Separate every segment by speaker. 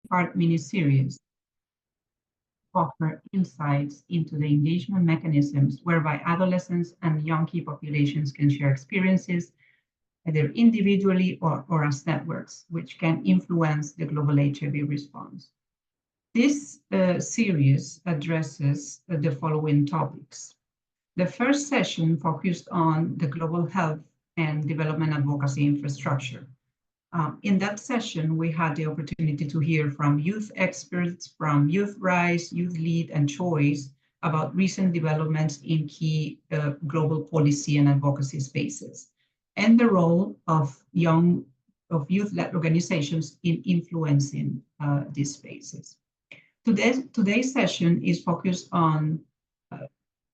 Speaker 1: 8-part mini-series offer insights into the engagement mechanisms whereby adolescents and young key populations can share experiences, either individually or as networks, which can influence the global HIV response. This series addresses the following topics. The first session focused on the global health and development advocacy infrastructure. In that session, we had the opportunity to hear from youth experts from Youth Rise, Youth Lead, and Choice about recent developments in key global policy and advocacy spaces, and the role of youth-led organizations in influencing these spaces. Today's session is focused on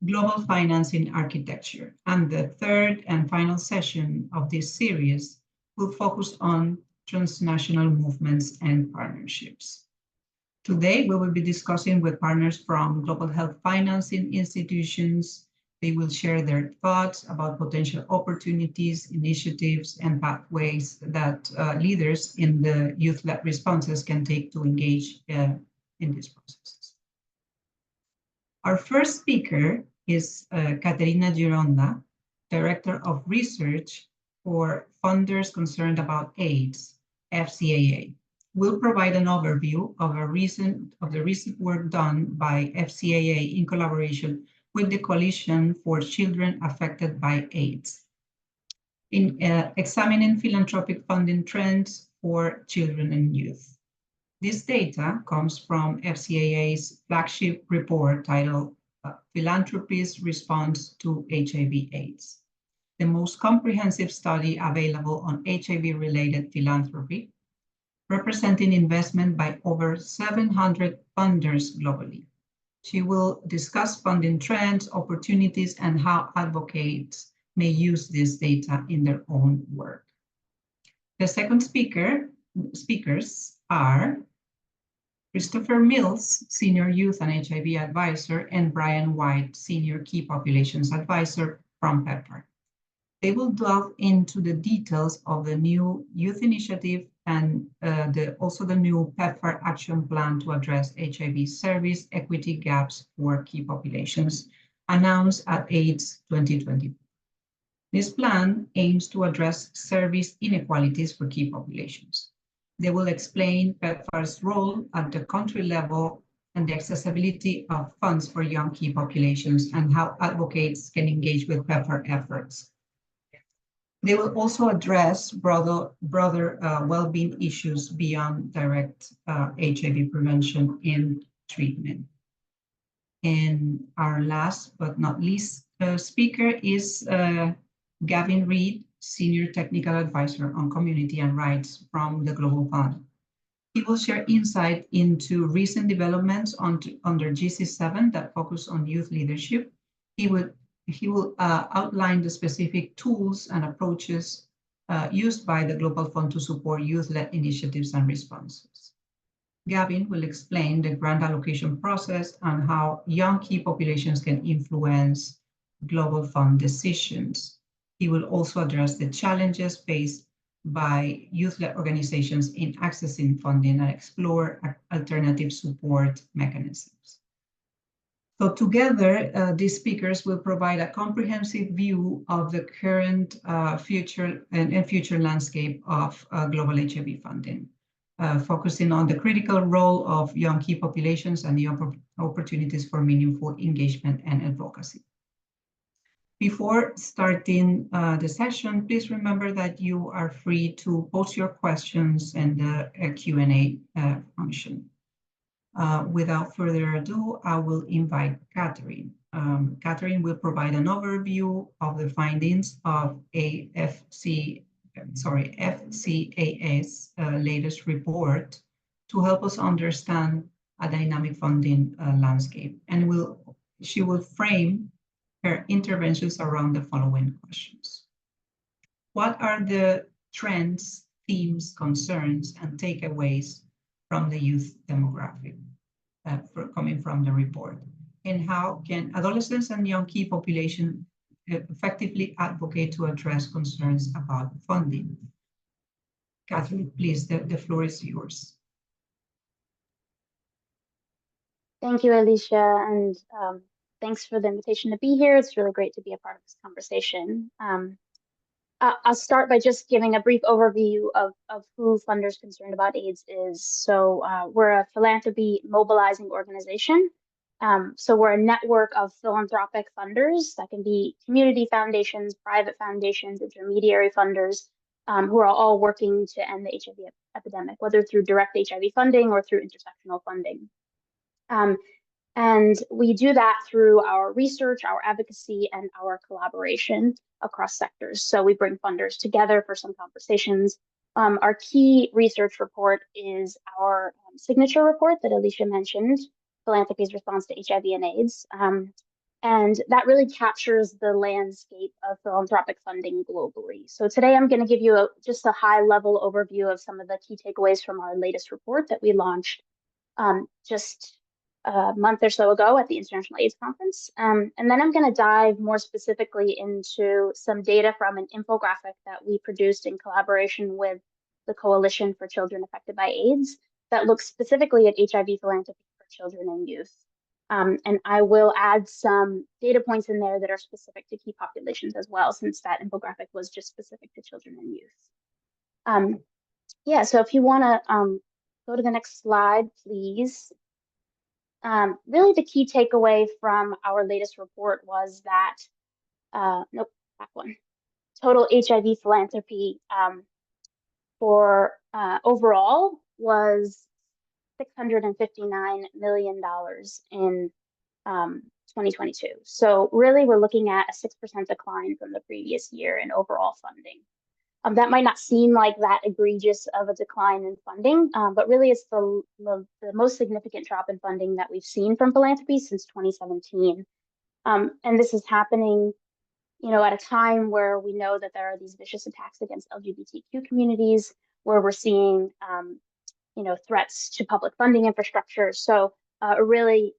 Speaker 1: global financing architecture, and the third and final session of this series will focus on transnational movements and partnerships. Today, we will be discussing with partners from global health financing institutions. They will share their thoughts about potential opportunities, initiatives, and pathways that leaders in the youth-led responses can take to engage in these processes. Our first speaker is Caterina Gironda, Director of Research for Funders Concerned About AIDS, FCAA. We'll provide an overview of the recent work done by FCAA in collaboration with the Coalition for Children Affected by AIDS in examining philanthropic funding trends for children and youth. This data comes from FCAA's flagship report titled Philanthropy's Response to HIV/AIDS, the most comprehensive study available on HIV-related philanthropy, representing investment by over 700 funders globally. She will discuss funding trends, opportunities, and how advocates may use this data in their own work. The second speakers are Christopher Mills, Senior Youth and HIV Advisor, and Brian White, Senior Key Populations Advisor from PEPFAR. They will delve into the details of the new youth initiative and also the new PEPFAR Action Plan to address HIV-service equity gaps for key populations, announced at AIDS 2020. This plan aims to address service inequalities for key populations. They will explain PEPFAR's role at the country level and the accessibility of funds for young key populations and how advocates can engage with PEPFAR efforts. They will also address broader well-being issues beyond direct HIV prevention and treatment. And our last but not least speaker is Gavin Reed, Senior Technical Advisor on Community and Rights from the Global Fund. He will share insight into recent developments under GC7 that focus on youth leadership. He will outline the specific tools and approaches used by the Global Fund to support youth-led initiatives and responses. Gavin will explain the grant allocation process and how young key populations can influence Global Fund decisions. He will also address the challenges faced by youth-led organizations in accessing funding and explore alternative support mechanisms. So together, these speakers will provide a comprehensive view of the current, future landscape of global HIV funding, focusing on the critical role of young key populations and the opportunities for meaningful engagement and advocacy. Before starting the session, please remember that you are free to post your questions in the Q&A function. Without further ado, I will invite Catherine. Catherine will provide an overview of the findings of FCAA's latest report to help us understand a dynamic funding landscape, and she will frame her interventions around the following questions. What are the trends, themes, concerns, and takeaways from the youth demographic coming from the report? And how can adolescents and young key population effectively advocate to address concerns about funding? Catherine, please, the floor is yours.
Speaker 2: Thank you, Alicia, and thanks for the invitation to be here. It's really great to be a part of this conversation. I'll start by just giving a brief overview of who Funders Concerned About AIDS is. So we're a philanthropy mobilizing organization. So we're a network of philanthropic funders that can be community foundations, private foundations, intermediary funders, who are all working to end the HIV epidemic, whether through direct HIV funding or through intersectional funding. And we do that through our research, our advocacy, and our collaboration across sectors. So we bring funders together for some conversations. Our key research report is our signature report that Alicia mentioned, Philanthropy's Response to HIV and AIDS. And that really captures the landscape of philanthropic funding globally. So today I'm going to give you just a high-level overview of some of the key takeaways from our latest report that we launched just a month or so ago at the International AIDS Conference. And then I'm going to dive more specifically into some data from an infographic that we produced in collaboration with the Coalition for Children Affected by AIDS that looks specifically at HIV philanthropy for children and youth. And I will add some data points in there that are specific to key populations as well, since that infographic was just specific to children and youth. Yeah, so if you want to go to the next slide, please. Really the key takeaway from our latest report was that, nope, back one. Total HIV philanthropy for overall was $659 million in 2022. So really we're looking at a 6% decline from the previous year in overall funding. That might not seem like that egregious of a decline in funding, but really it's the most significant drop in funding that we've seen from philanthropy since 2017. And this is happening, at a time where we know that there are these vicious attacks against LGBTQ communities, where we're seeing, threats to public funding infrastructure. So a really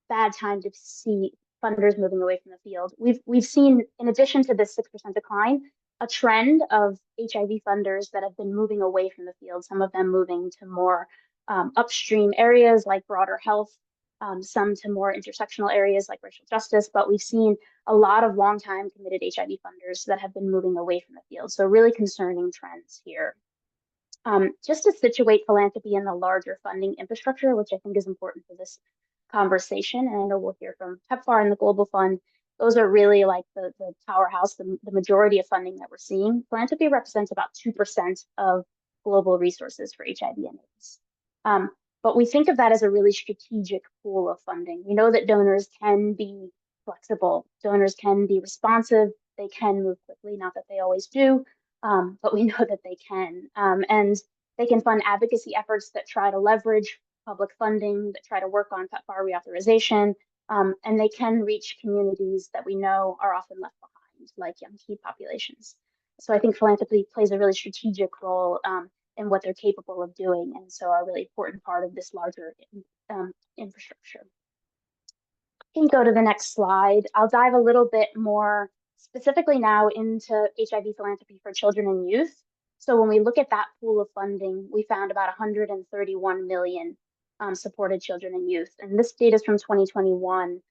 Speaker 2: bad time to see funders moving away from the field. We've seen, in addition to this 6% decline, a trend of HIV funders that have been moving away from the field, some of them moving to more upstream areas like broader health, some to more intersectional areas like racial justice, but we've seen a lot of longtime committed HIV funders that have been moving away from the field. So really concerning trends here. Just to situate philanthropy in the larger funding infrastructure, which I think is important for this conversation, and I know we'll hear from PEPFAR and the Global Fund. Those are really like the powerhouse, the majority of funding that we're seeing. Philanthropy represents about 2% of global resources for HIV and AIDS. But we think of that as a really strategic pool of funding. We know that donors can be flexible, donors can be responsive, they can move quickly, not that they always do, but we know that they can. And they can fund advocacy efforts that try to leverage public funding, that try to work on PEPFAR reauthorization, and they can reach communities that we know are often left behind, like young key populations. So I think philanthropy plays a really strategic role in what they're capable of doing, and so are a really important part of this larger infrastructure. You can go to the next slide. I'll dive a little bit more specifically now into HIV philanthropy for children and youth. So when we look at that pool of funding, we found about 131 million supported children and youth. And this data is from 2021,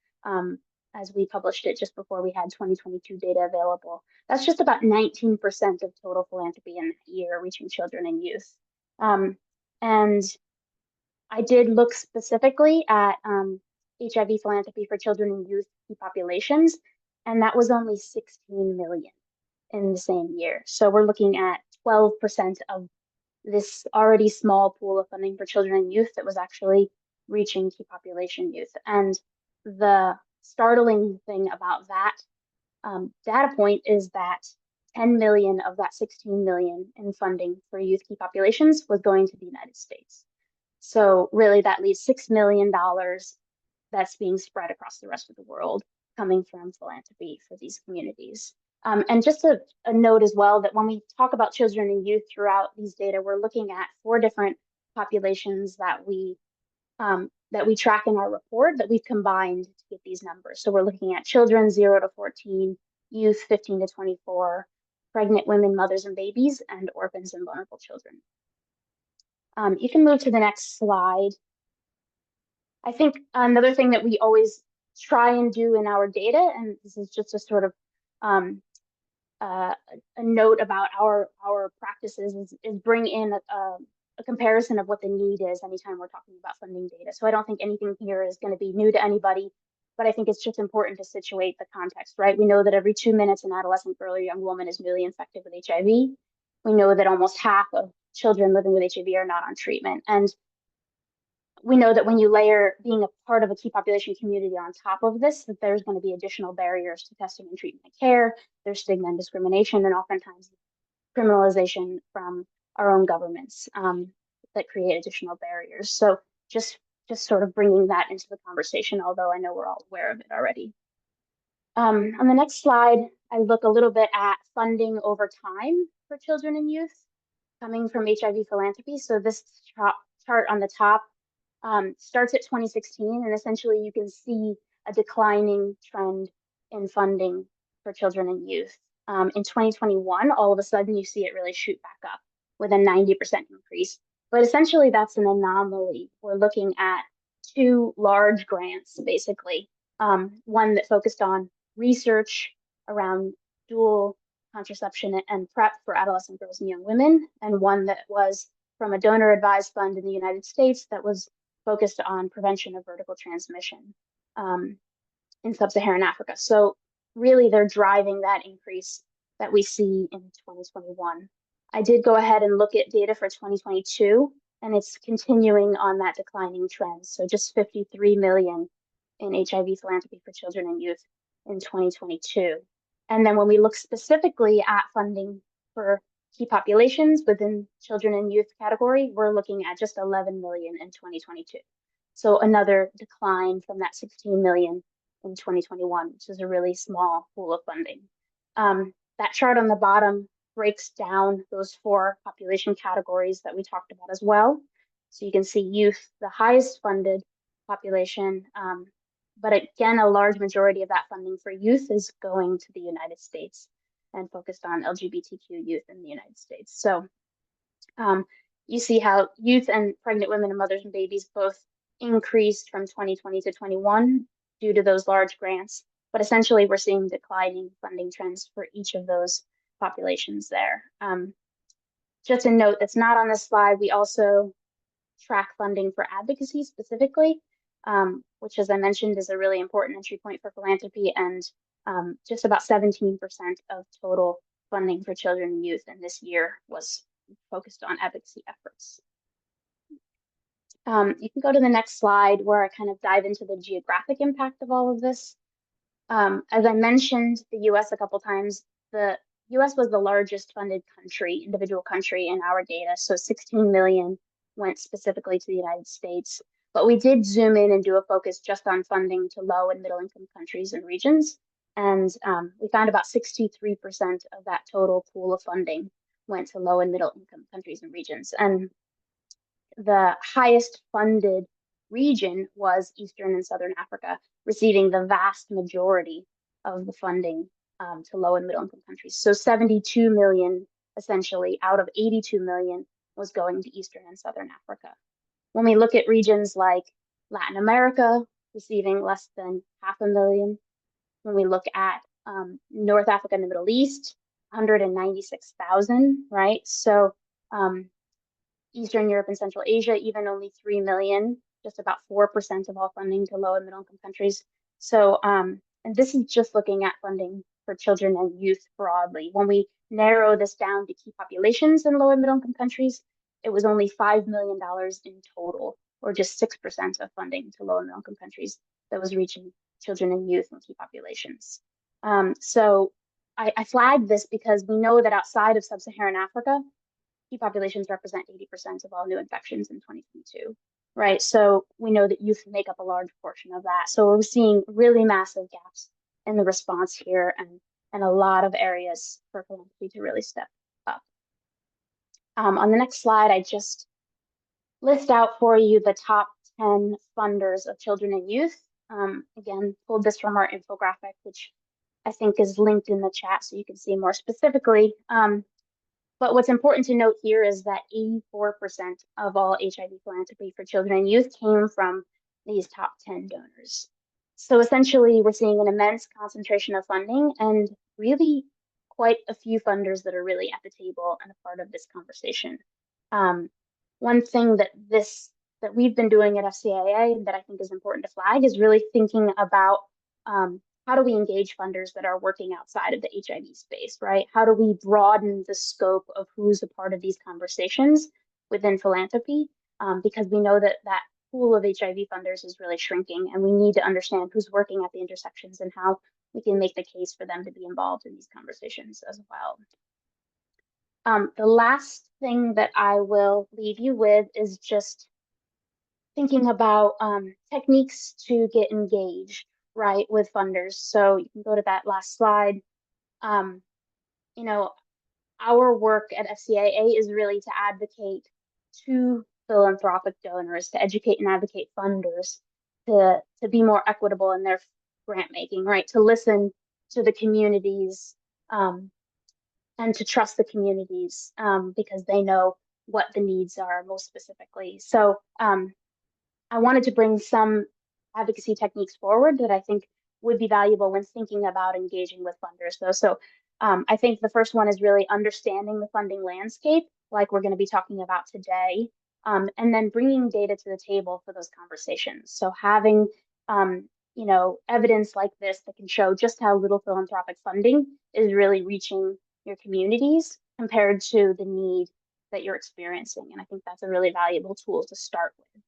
Speaker 2: as we published it just before we had 2022 data available. That's just about 19% of total philanthropy in that year reaching children and youth. And I did look specifically at HIV philanthropy for children and youth key populations, and that was only 16 million in the same year. So we're looking at 12% of this already small pool of funding for children and youth that was actually reaching key population youth. And the startling thing about that data point is that 10 million of that 16 million in funding for youth key populations was going to the United States. So really that leaves $6 million that's being spread across the rest of the world coming from philanthropy for these communities. And just a note as well that when we talk about children and youth throughout these data, we're looking at 4 different populations that we track in our report that we've combined to get these numbers. So we're looking at children 0 to 14, youth 15 to 24, pregnant women, mothers and babies, and orphans and vulnerable children. You can move to the next slide. I think another thing that we always try and do in our data, and this is just a sort of a note about our practices, is bring in a comparison of what the need is anytime we're talking about funding data. So I don't think anything here is going to be new to anybody, but I think it's just important to situate the context, right? We know that every 2 minutes an adolescent girl or young woman is newly infected with HIV. We know that almost half of children living with HIV are not on treatment. And we know that when you layer being a part of a key population community on top of this, that there's going to be additional barriers to testing and treatment and care. There's stigma and discrimination, and oftentimes criminalization from our own governments that create additional barriers. So just sort of bringing that into the conversation, although I know we're all aware of it already. On the next slide, I look a little bit at funding over time for children and youth coming from HIV philanthropy. So this chart on the top starts at 2016, and essentially you can see a declining trend in funding for children and youth. In 2021, all of a sudden you see it really shoot back up with a 90% increase. But essentially that's an anomaly. We're looking at two large grants, basically. One that focused on research around dual contraception and PrEP for adolescent girls and young women, and one that was from a donor advised fund in the United States that was focused on prevention of vertical transmission in sub-Saharan Africa. So really they're driving that increase that we see in 2021. I did go ahead and look at data for 2022, and it's continuing on that declining trend. So just 53 million in HIV philanthropy for children and youth in 2022. And then when we look specifically at funding for key populations within children and youth category, we're looking at just 11 million in 2022. So another decline from that 16 million in 2021, which is a really small pool of funding. That chart on the bottom breaks down those four population categories that we talked about as well. So you can see youth, the highest funded population, but again, a large majority of that funding for youth is going to the United States and focused on LGBTQ youth in the United States. So you see how youth and pregnant women and mothers and babies both increased from 2020 to 21 due to those large grants. But essentially, we're seeing declining funding trends for each of those populations there. Just a note that's not on this slide, we also track funding for advocacy specifically, which, as I mentioned, is a really important entry point for philanthropy, and just about 17% of total funding for children and youth in this year was focused on advocacy efforts. You can go to the next slide where I kind of dive into the geographic impact of all of this. As I mentioned the US a couple times, the US was the largest funded country, individual country in our data. So 16 million went specifically to the United States. But we did zoom in and do a focus just on funding to low and middle income countries and regions. And we found about 63% of that total pool of funding went to low and middle income countries and regions. And the highest funded region was Eastern and Southern Africa, receiving the vast majority of the funding to low and middle income countries. So 72 million, essentially, out of 82 million was going to Eastern and Southern Africa. When we look at regions like Latin America, receiving less than 500,000. When we look at North Africa and the Middle East, 196,000, right? So Eastern Europe and Central Asia, even only 3 million, just about 4% of all funding to low and middle income countries. So, and this is just looking at funding for children and youth broadly. When we narrow this down to key populations in low and middle income countries, it was only $5 million in total, or just 6% of funding to low and middle income countries that was reaching children and youth and key populations. So I flagged this because we know that outside of sub-Saharan Africa, key populations represent 80% of all new infections in 2022, right? So we know that youth make up a large portion of that. So we're seeing really massive gaps in the response here, and a lot of areas for philanthropy to really step up. On the next slide, I just list out for you the top 10 funders of children and youth. Again, pulled this from our infographic, which I think is linked in the chat so you can see more specifically. But what's important to note here is that 84% of all HIV philanthropy for children and youth came from these top 10 donors. So essentially, we're seeing an immense concentration of funding and really quite a few funders that are really at the table and a part of this conversation. One thing that we've been doing at FCAA that I think is important to flag is really thinking about how do we engage funders that are working outside of the HIV space, right? How do we broaden the scope of who's a part of these conversations within philanthropy? Because we know that that pool of HIV funders is really shrinking, and we need to understand who's working at the intersections and how we can make the case for them to be involved in these conversations as well. The last thing that I will leave you with is just thinking about techniques to get engaged, right, with funders. So you can go to that last slide. You know, our work at FCAA is really to advocate to philanthropic donors, to educate and advocate funders, to be more equitable in their grant making, right? To listen to the communities and to trust the communities because they know what the needs are most specifically. So I wanted to bring some advocacy techniques forward that I think would be valuable when thinking about engaging with funders, though. So I think the first one is really understanding the funding landscape, like we're going to be talking about today, and then bringing data to the table for those conversations. So having you know, evidence like this that can show just how little philanthropic funding is really reaching your communities compared to the need that you're experiencing. And I think that's a really valuable tool to start with.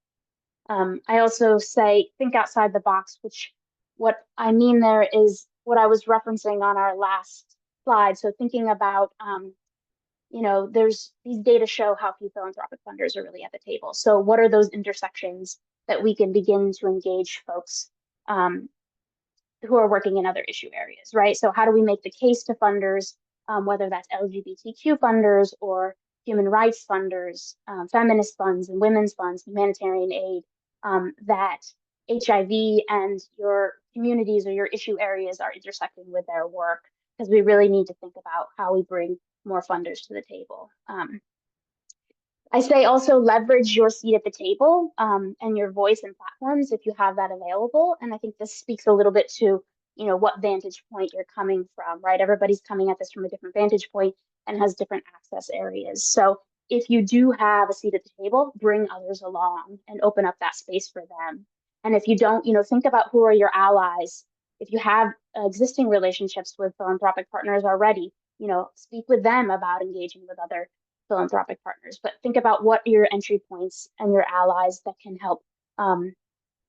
Speaker 2: I also say think outside the box, which what I mean there is what I was referencing on our last slide. So thinking about, you know, these data show how few philanthropic funders are really at the table. So what are those intersections that we can begin to engage folks who are working in other issue areas, right? So how do we make the case to funders, whether that's LGBTQ funders or human rights funders, feminist funds and women's funds, humanitarian aid, that HIV and your communities or your issue areas are intersecting with their work, because we really need to think about how we bring more funders to the table. I say also leverage your seat at the table and your voice and platforms if you have that available. And I think this speaks a little bit to, you know, what vantage point you're coming from, right? Everybody's coming at this from a different vantage point and has different access areas. So if you do have a seat at the table, bring others along and open up that space for them. And if you don't, you know, think about who are your allies. If you have existing relationships with philanthropic partners already, you know, speak with them about engaging with other philanthropic partners, but think about what are your entry points and your allies that can help, you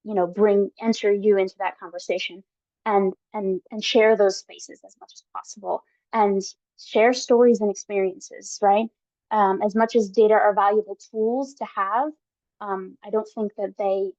Speaker 2: know, enter you into that conversation and share those spaces as much as possible and share stories and experiences, right? As much as data are valuable tools to have, I don't think that they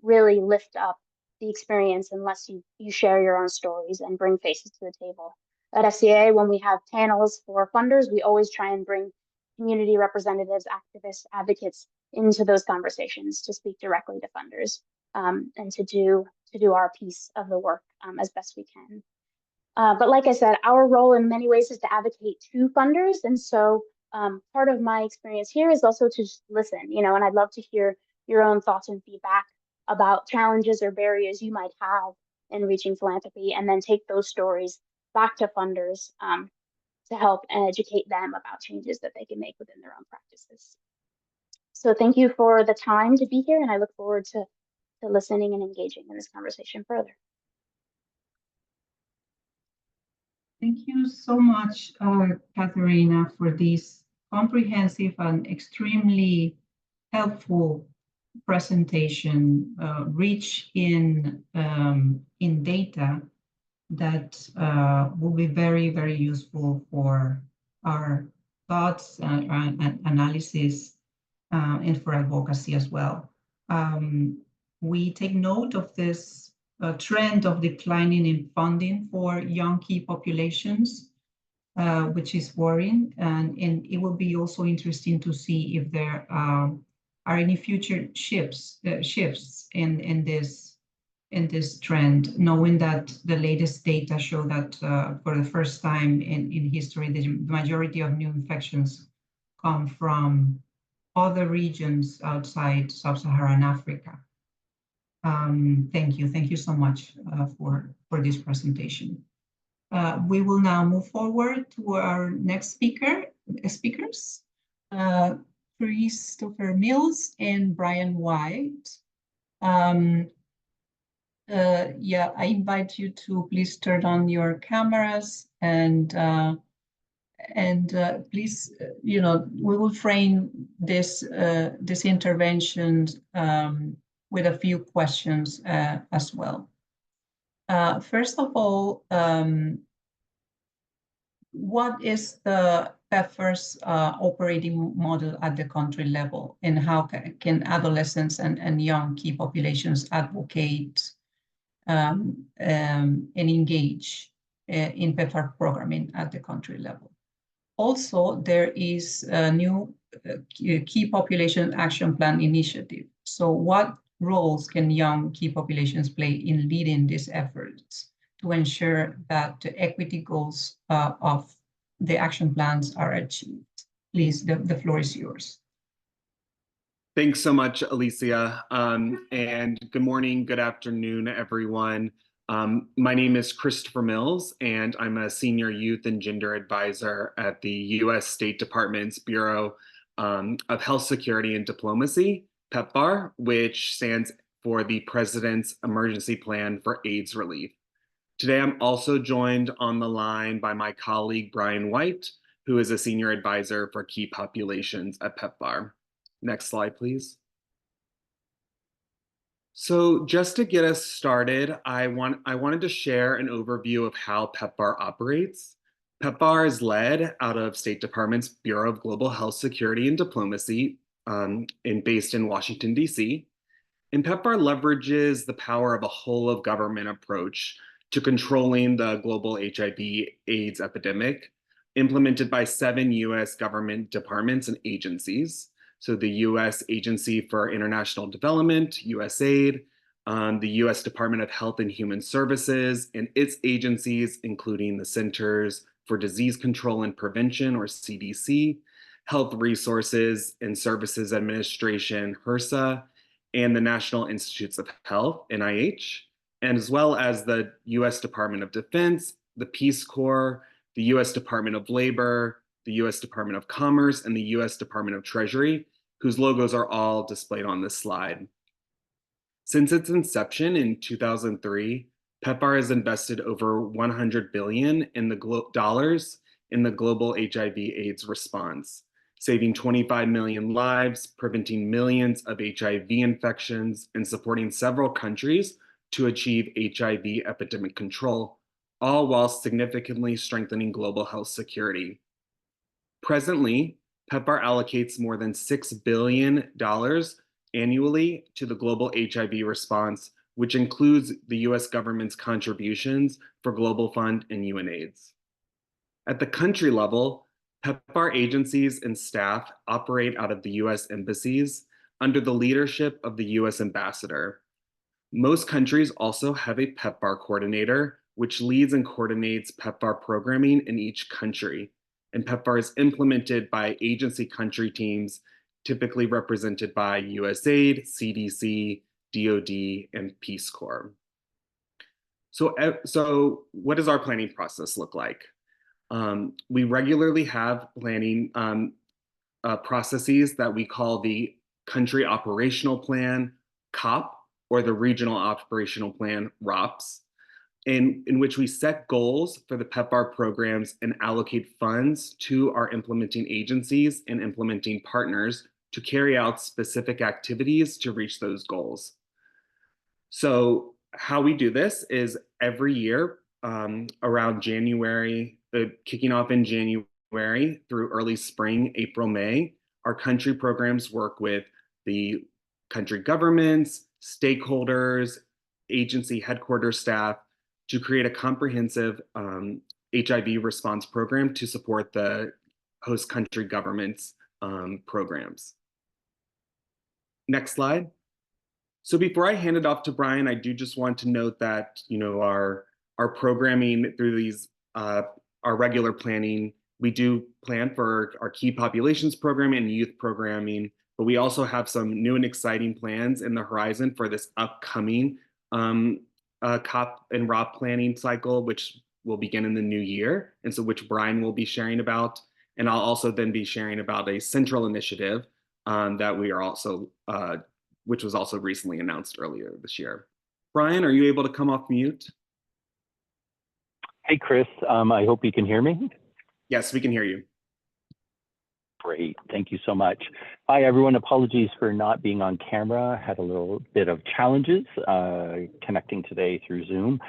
Speaker 2: really lift up the experience unless you share your own stories and bring faces to the table. At FCA, when we have panels for funders, we always try and bring community representatives, activists, advocates into those conversations to speak directly to funders and to do our piece of the work as best we can. But like I said, our role in many ways is to advocate to funders. And so part of my experience here is also to just listen, you know, and I'd love to hear your own thoughts and feedback about challenges or barriers you might have in reaching philanthropy, and then take those stories back to funders to help and educate them about changes that they can make within their own practices. So thank you for the time to be here, and I look forward to listening and engaging in this conversation further.
Speaker 1: Thank you so much, Katharina, for this comprehensive and extremely helpful presentation, rich in data that will be very, very useful for our thoughts and analysis and for advocacy as well. We take note of this trend of declining in funding for young key populations, which is worrying, and it will be also interesting to see if there are any future shifts in this trend, knowing that the latest data show that for the first time in history, the majority of new infections come from other regions outside sub-Saharan Africa. Thank you. Thank you so much for this presentation. We will now move forward to our next speakers, Christopher Mills and Brian White. Yeah, I invite you to please turn on your cameras and please, we will frame this intervention with a few questions as well. First of all, what is the PEPFAR's operating model at the country level, and how can adolescents and young key populations advocate and engage in PEPFAR programming at the country level? Also, there is a new key population action plan initiative. So what roles can young key populations play in leading these efforts to ensure that the equity goals of the action plans are achieved? Please, the floor is yours.
Speaker 3: Thanks so much, Alicia. And good morning, good afternoon, everyone. My name is Christopher Mills, and I'm a senior youth and gender advisor at the U.S. State Department's Bureau of Health Security and Diplomacy, PEPFAR, which stands for the President's Emergency Plan for AIDS Relief. Today, I'm also joined on the line by my colleague, Brian White, who is a senior advisor for key populations at PEPFAR. Next slide, please. So just to get us started, I wanted to share an overview of how PEPFAR operates. PEPFAR is led out of State Department's Bureau of Global Health Security and Diplomacy, and based in Washington, D.C. And PEPFAR leverages the power of a whole of government approach to controlling the global HIV/AIDS epidemic, implemented by 7 U.S. government departments and agencies. So the U.S. Agency for International Development, USAID, the U.S. Department of Health and Human Services, and its agencies, including the Centers for Disease Control and Prevention, or CDC, Health Resources and Services Administration, HRSA, and the National Institutes of Health, NIH, and as well as the U.S. Department of Defense, the Peace Corps, the U.S. Department of Labor, the U.S. Department of Commerce, and the U.S. Department of Treasury, whose logos are all displayed on this slide. Since its inception in 2003, PEPFAR has invested over $100 billion in the global HIV/AIDS response, saving 25 million lives, preventing millions of HIV infections, and supporting several countries to achieve HIV epidemic control, all while significantly strengthening global health security. Presently, PEPFAR allocates more than $6 billion annually to the global HIV response, which includes the US government's contributions for Global Fund and UNAIDS. At the country level, PEPFAR agencies and staff operate out of the US embassies under the leadership of the US ambassador. Most countries also have a PEPFAR coordinator, which leads and coordinates PEPFAR programming in each country. And PEPFAR is implemented by agency country teams, typically represented by USAID, CDC, DoD, and Peace Corps. So what does our planning process look like? We regularly have planning processes that we call the Country Operational Plan, COP, or the Regional Operational Plan, ROPS, in which we set goals for the PEPFAR programs and allocate funds to our implementing agencies and implementing partners to carry out specific activities to reach those goals. So how we do this is every year around January, kicking off in January through early spring, April, May, our country programs work with the country governments, stakeholders, agency headquarters staff to create a comprehensive HIV response program to support the host country government's programs. Next slide. So before I hand it off to Brian, I do just want to note that our programming through these our regular planning, we do plan for our key populations program and youth programming but we also have some new and exciting plans in the horizon for this upcoming COP and ROP planning cycle, which will begin in the new year, and so which Brian will be sharing about. And I'll also then be sharing about a central initiative that we are also, which was also recently announced earlier this year. Brian, are you able to come off mute?
Speaker 4: Hey, Chris, I hope you can hear me.
Speaker 3: Yes, we can hear you.
Speaker 4: Great, thank you so much. Hi, everyone. Apologies for not being on camera. Had a little bit of challenges connecting today through Zoom,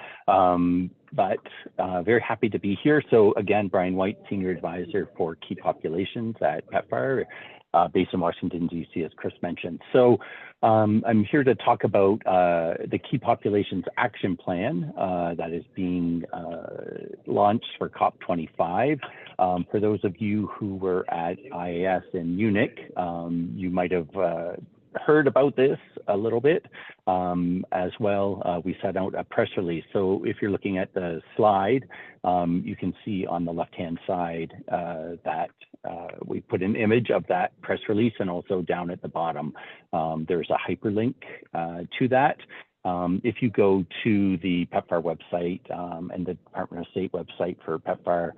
Speaker 4: but very happy to be here. So again, Brian White, Senior Advisor for Key Populations at PEPFAR, based in Washington, D.C., as Chris mentioned. So I'm here to talk about the Key Populations Action Plan that is being launched for COP25. For those of you who were at IAS in Munich, you might have heard about this a little bit as well. We sent out a press release. So if you're looking at the slide, you can see on the left-hand side that we put an image of that press release, and also down at the bottom, there's a hyperlink to that. If you go to the PEPFAR website and the Department of State website for PEPFAR,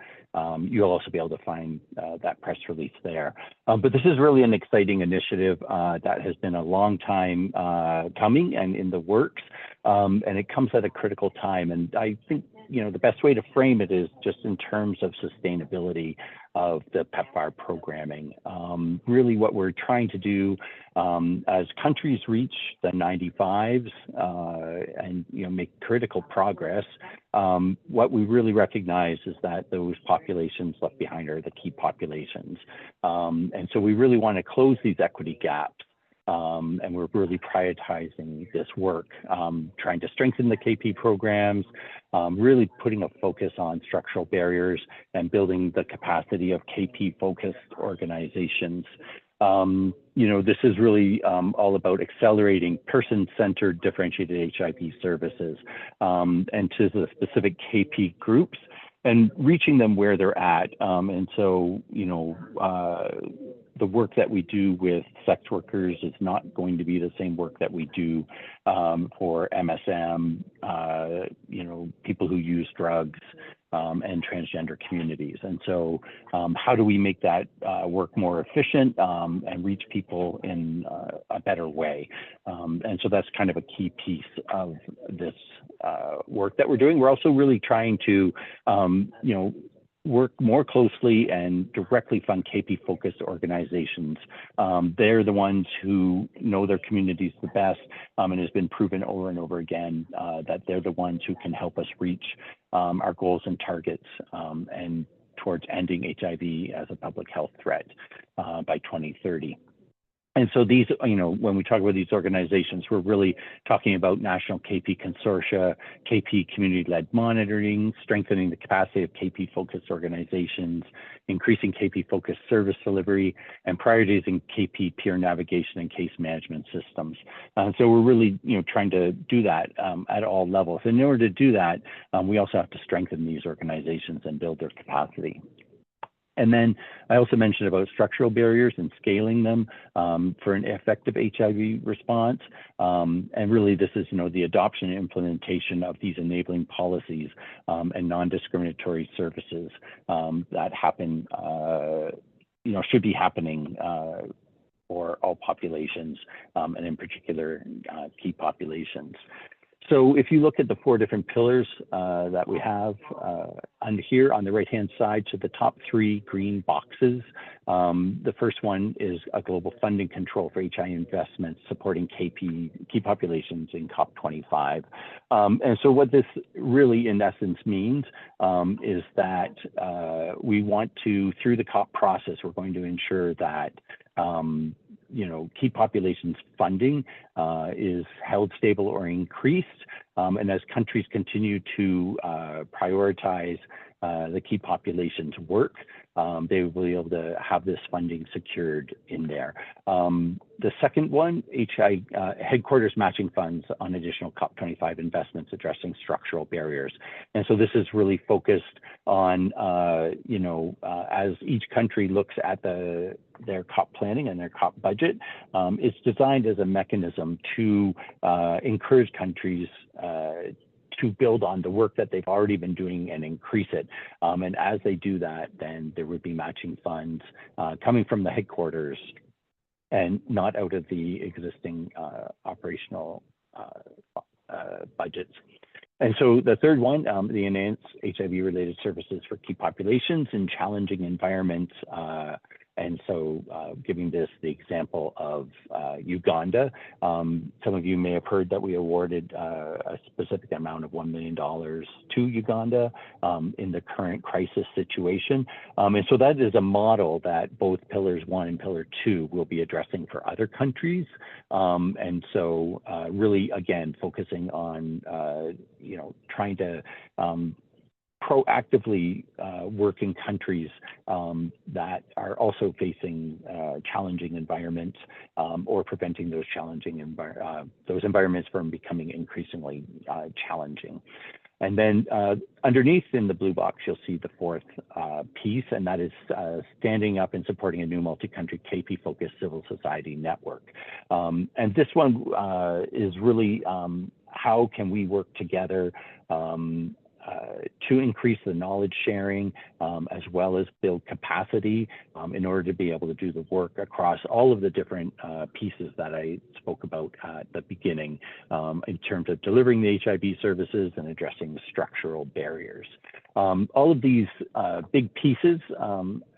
Speaker 4: you'll also be able to find that press release there. But this is really an exciting initiative that has been a long time coming and in the works, and it comes at a critical time. And I think, you know, the best way to frame it is just in terms of sustainability of the PEPFAR programming. Really what we're trying to do as countries reach the 95s and, you know, make critical progress, what we really recognize is that those populations left behind are the key populations. And so we really want to close these equity gaps. And we're really prioritizing this work, trying to strengthen the KP programs, really putting a focus on structural barriers and building the capacity of KP-focused organizations. You know, this is really all about accelerating person-centered differentiated HIV services and to the specific KP groups and reaching them where they're at. And so, you know, the work that we do with sex workers is not going to be the same work that we do for MSM, you know, people who use drugs and transgender communities. And so how do we make that work more efficient and reach people in a better way? And so that's kind of a key piece of this work that we're doing. We're also really trying to, you know, work more closely and directly fund KP-focused organizations. They're the ones who know their communities the best, and has been proven over and over again that they're the ones who can help us reach our goals and targets and towards ending HIV as a public health threat by 2030. And so these, you know, when we talk about these organizations, we're really talking about national KP consortia, KP community-led monitoring, strengthening the capacity of KP-focused organizations, increasing KP-focused service delivery, and prioritizing KP peer navigation and case management systems. So we're really, you know, trying to do that at all levels. And in order to do that, we also have to strengthen these organizations and build their capacity. And then I also mentioned about structural barriers and scaling them for an effective HIV response. And really this is, you know, the adoption and implementation of these enabling policies and non-discriminatory services that happen, you know, should be happening for all populations and in particular key populations. So if you look at the 4 different pillars that we have under here on the right-hand side, so the top 3 green boxes, the first one is a global funding control for HIV investments supporting key populations in COP25. And so what this really in essence means is that we want to, through the COP process, we're going to ensure that you know, key populations funding is held stable or increased. And as countries continue to prioritize the key populations work, they will be able to have this funding secured in there. The second one, headquarters matching funds on additional COP25 investments addressing structural barriers. And so this is really focused on, as each country looks at their COP planning and their COP budget, it's designed as a mechanism to encourage countries to build on the work that they've already been doing and increase it. And as they do that, then there would be matching funds coming from the headquarters and not out of the existing operational budgets. And so the third one, the enhanced HIV-related services for key populations in challenging environments. And so giving this the example of Uganda, some of you may have heard that we awarded a specific amount of $1 million to Uganda in the current crisis situation. And so that is a model that both Pillars 1 and Pillar 2 will be addressing for other countries. And so really, again, focusing on, trying to proactively work in countries that are also facing challenging environments or preventing those challenging environments from becoming increasingly challenging. And then underneath in the blue box, you'll see the fourth piece, and that is standing up and supporting a new multi-country KP-focused civil society network. And this one is really how can we work together to increase the knowledge sharing as well as build capacity in order to be able to do the work across all of the different pieces that I spoke about at the beginning in terms of delivering the HIV services and addressing the structural barriers. All of these big pieces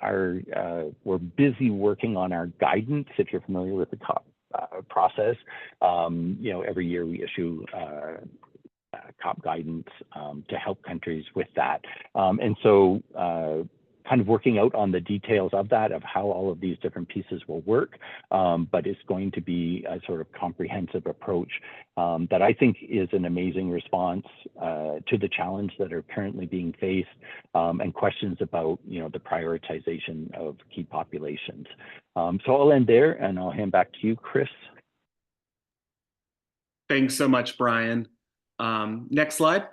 Speaker 4: we're busy working on our guidance. If you're familiar with the COP process, every year we issue COP guidance to help countries with that. And so kind of working out on the details of that, of how all of these different pieces will work, but it's going to be a sort of comprehensive approach that I think is an amazing response to the challenge that are currently being faced and questions about, the prioritization of key populations. So I'll end there and I'll hand back to you, Chris.
Speaker 3: Thanks so much, Brian. Next slide.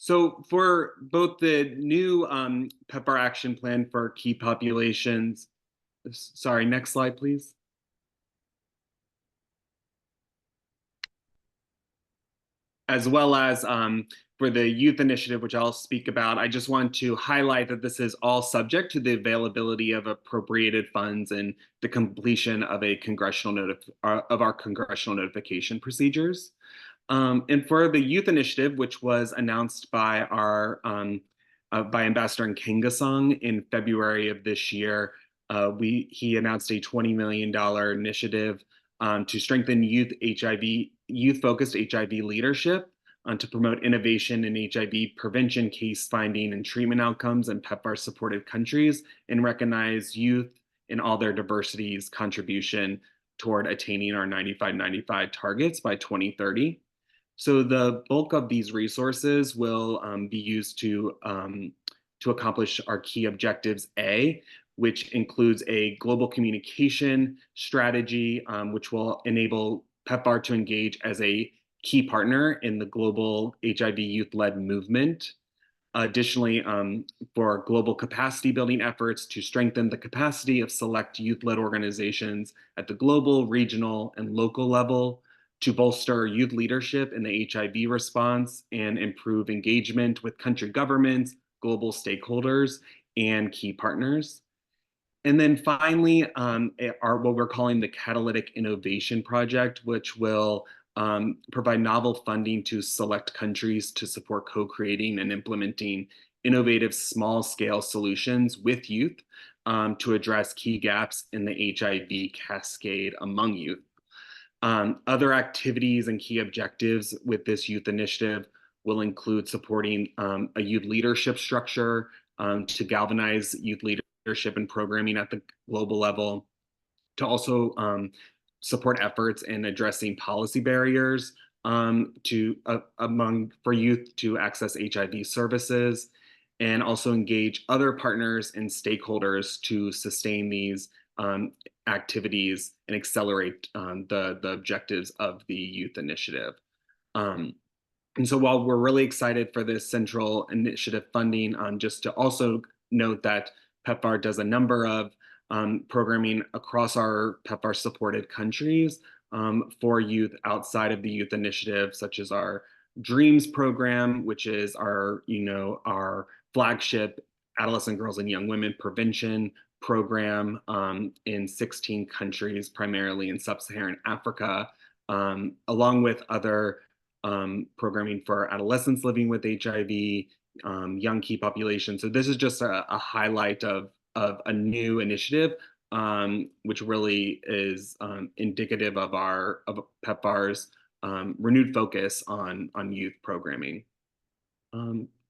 Speaker 3: So for both the new PEPFAR Action Plan for key populations, sorry, next slide, please. As well as for the youth initiative, which I'll speak about, I just want to highlight that this is all subject to the availability of appropriated funds and the completion of our congressional notification procedures. And for the youth initiative, which was announced by our by Ambassador Nkengasong in February of this year, he announced a $20 million initiative to strengthen youth-focused HIV leadership, to promote innovation in HIV prevention, case finding, and treatment outcomes in PEPFAR-supported countries, and recognize youth in all their diversity's contribution toward attaining our 95-95 targets by 2030. So the bulk of these resources will be used to accomplish our key objectives A, which includes a global communication strategy, which will enable PEPFAR to engage as a key partner in the global HIV youth-led movement. Additionally, for global capacity building efforts to strengthen the capacity of select youth-led organizations at the global, regional, and local level, to bolster youth leadership in the HIV response and improve engagement with country governments, global stakeholders, and key partners. And then finally, what we're calling the Catalytic Innovation Project, which will provide novel funding to select countries to support co-creating and implementing innovative small-scale solutions with youth to address key gaps in the HIV cascade among youth. Other activities and key objectives with this youth initiative will include supporting a youth leadership structure to galvanize youth leadership and programming at the global level, to also support efforts in addressing policy barriers for youth to access HIV services, and also engage other partners and stakeholders to sustain these activities and accelerate the objectives of the youth initiative. And so while we're really excited for this central initiative funding, just to also note that PEPFAR does a number of programming across our PEPFAR supported countries for youth outside of the youth initiative, such as our DREAMS program, which is our, our flagship adolescent girls and young women prevention program in 16 countries, primarily in sub-Saharan Africa, along with other programming for adolescents living with HIV, young key population. So this is just a highlight of a new initiative, which really is indicative of PEPFAR's renewed focus on youth programming.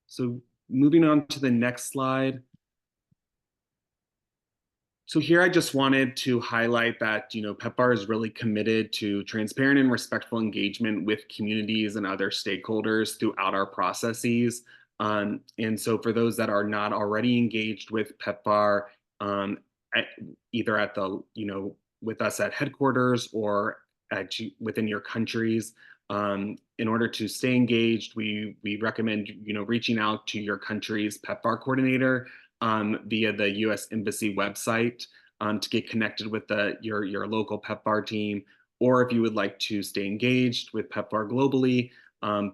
Speaker 3: So moving on to the next slide. So here I just wanted to highlight that, PEPFAR is really committed to transparent and respectful engagement with communities and other stakeholders throughout our processes. And so for those that are not already engaged with PEPFAR, either at the, with us at headquarters or within your countries, in order to stay engaged, we recommend, reaching out to your country's PEPFAR coordinator via the U.S. Embassy website to get connected with your local PEPFAR team. Or if you would like to stay engaged with PEPFAR globally,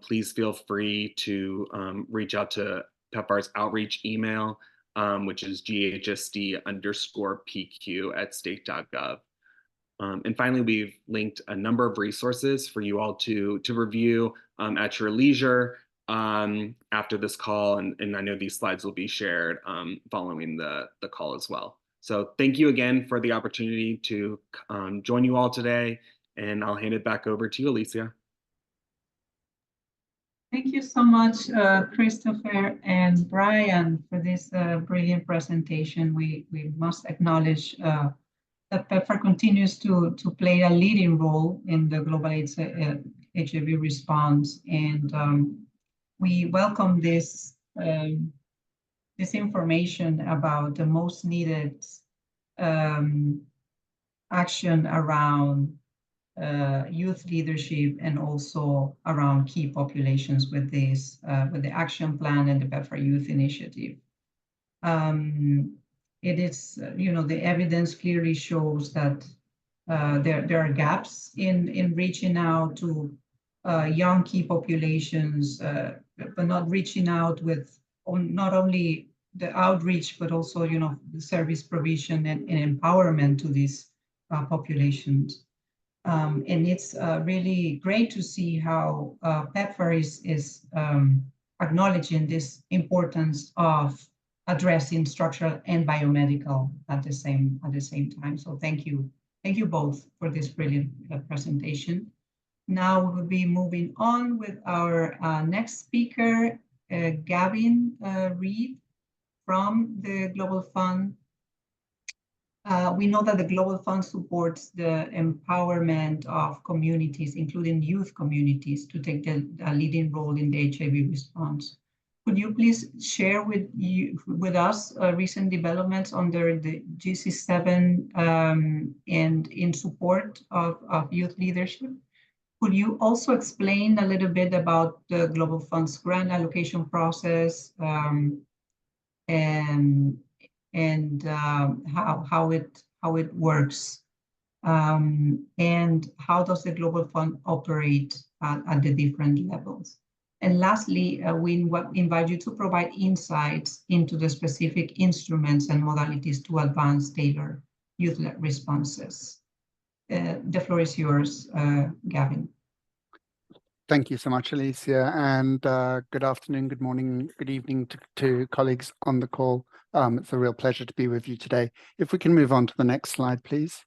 Speaker 3: please feel free to reach out to PEPFAR's outreach email, which is ghsd_pq@state.gov. And finally, we've linked a number of resources for you all to review at your leisure after this call, and I know these slides will be shared following the call as well. So thank you again for the opportunity to join you all today, and I'll hand it back over to you, Alicia.
Speaker 1: Thank you so much, Christopher and Brian, for this brilliant presentation. We must acknowledge that PEPFAR continues to play a leading role in the global HIV response, and we welcome this information about the most needed action around youth leadership and also around key populations with this with the action plan and the PEPFAR Youth Initiative. It is, the evidence clearly shows that there are gaps in reaching out to young key populations, but not reaching out with not only the outreach, but also, the service provision and empowerment to these populations. And it's really great to see how PEPFAR is acknowledging this importance of addressing structural and biomedical at the same time. So thank you both for this brilliant presentation. Now we will be moving on with our next speaker, Gavin Reed from the Global Fund. We know that the Global Fund supports the empowerment of communities, including youth communities, to take a leading role in the HIV response. Could you please share with us recent developments under the GC7 and in support of youth leadership? Could you also explain a little bit about the Global Fund's grant allocation process and how it works, and how does the Global Fund operate at the different levels? And lastly, we invite you to provide insights into the specific instruments and modalities to advance tailored youth-led responses. The floor is yours, Gavin.
Speaker 5: Thank you so much, Alicia, and good afternoon, good morning, good evening to colleagues on the call. It's a real pleasure to be with you today. If we can move on to the next slide, please.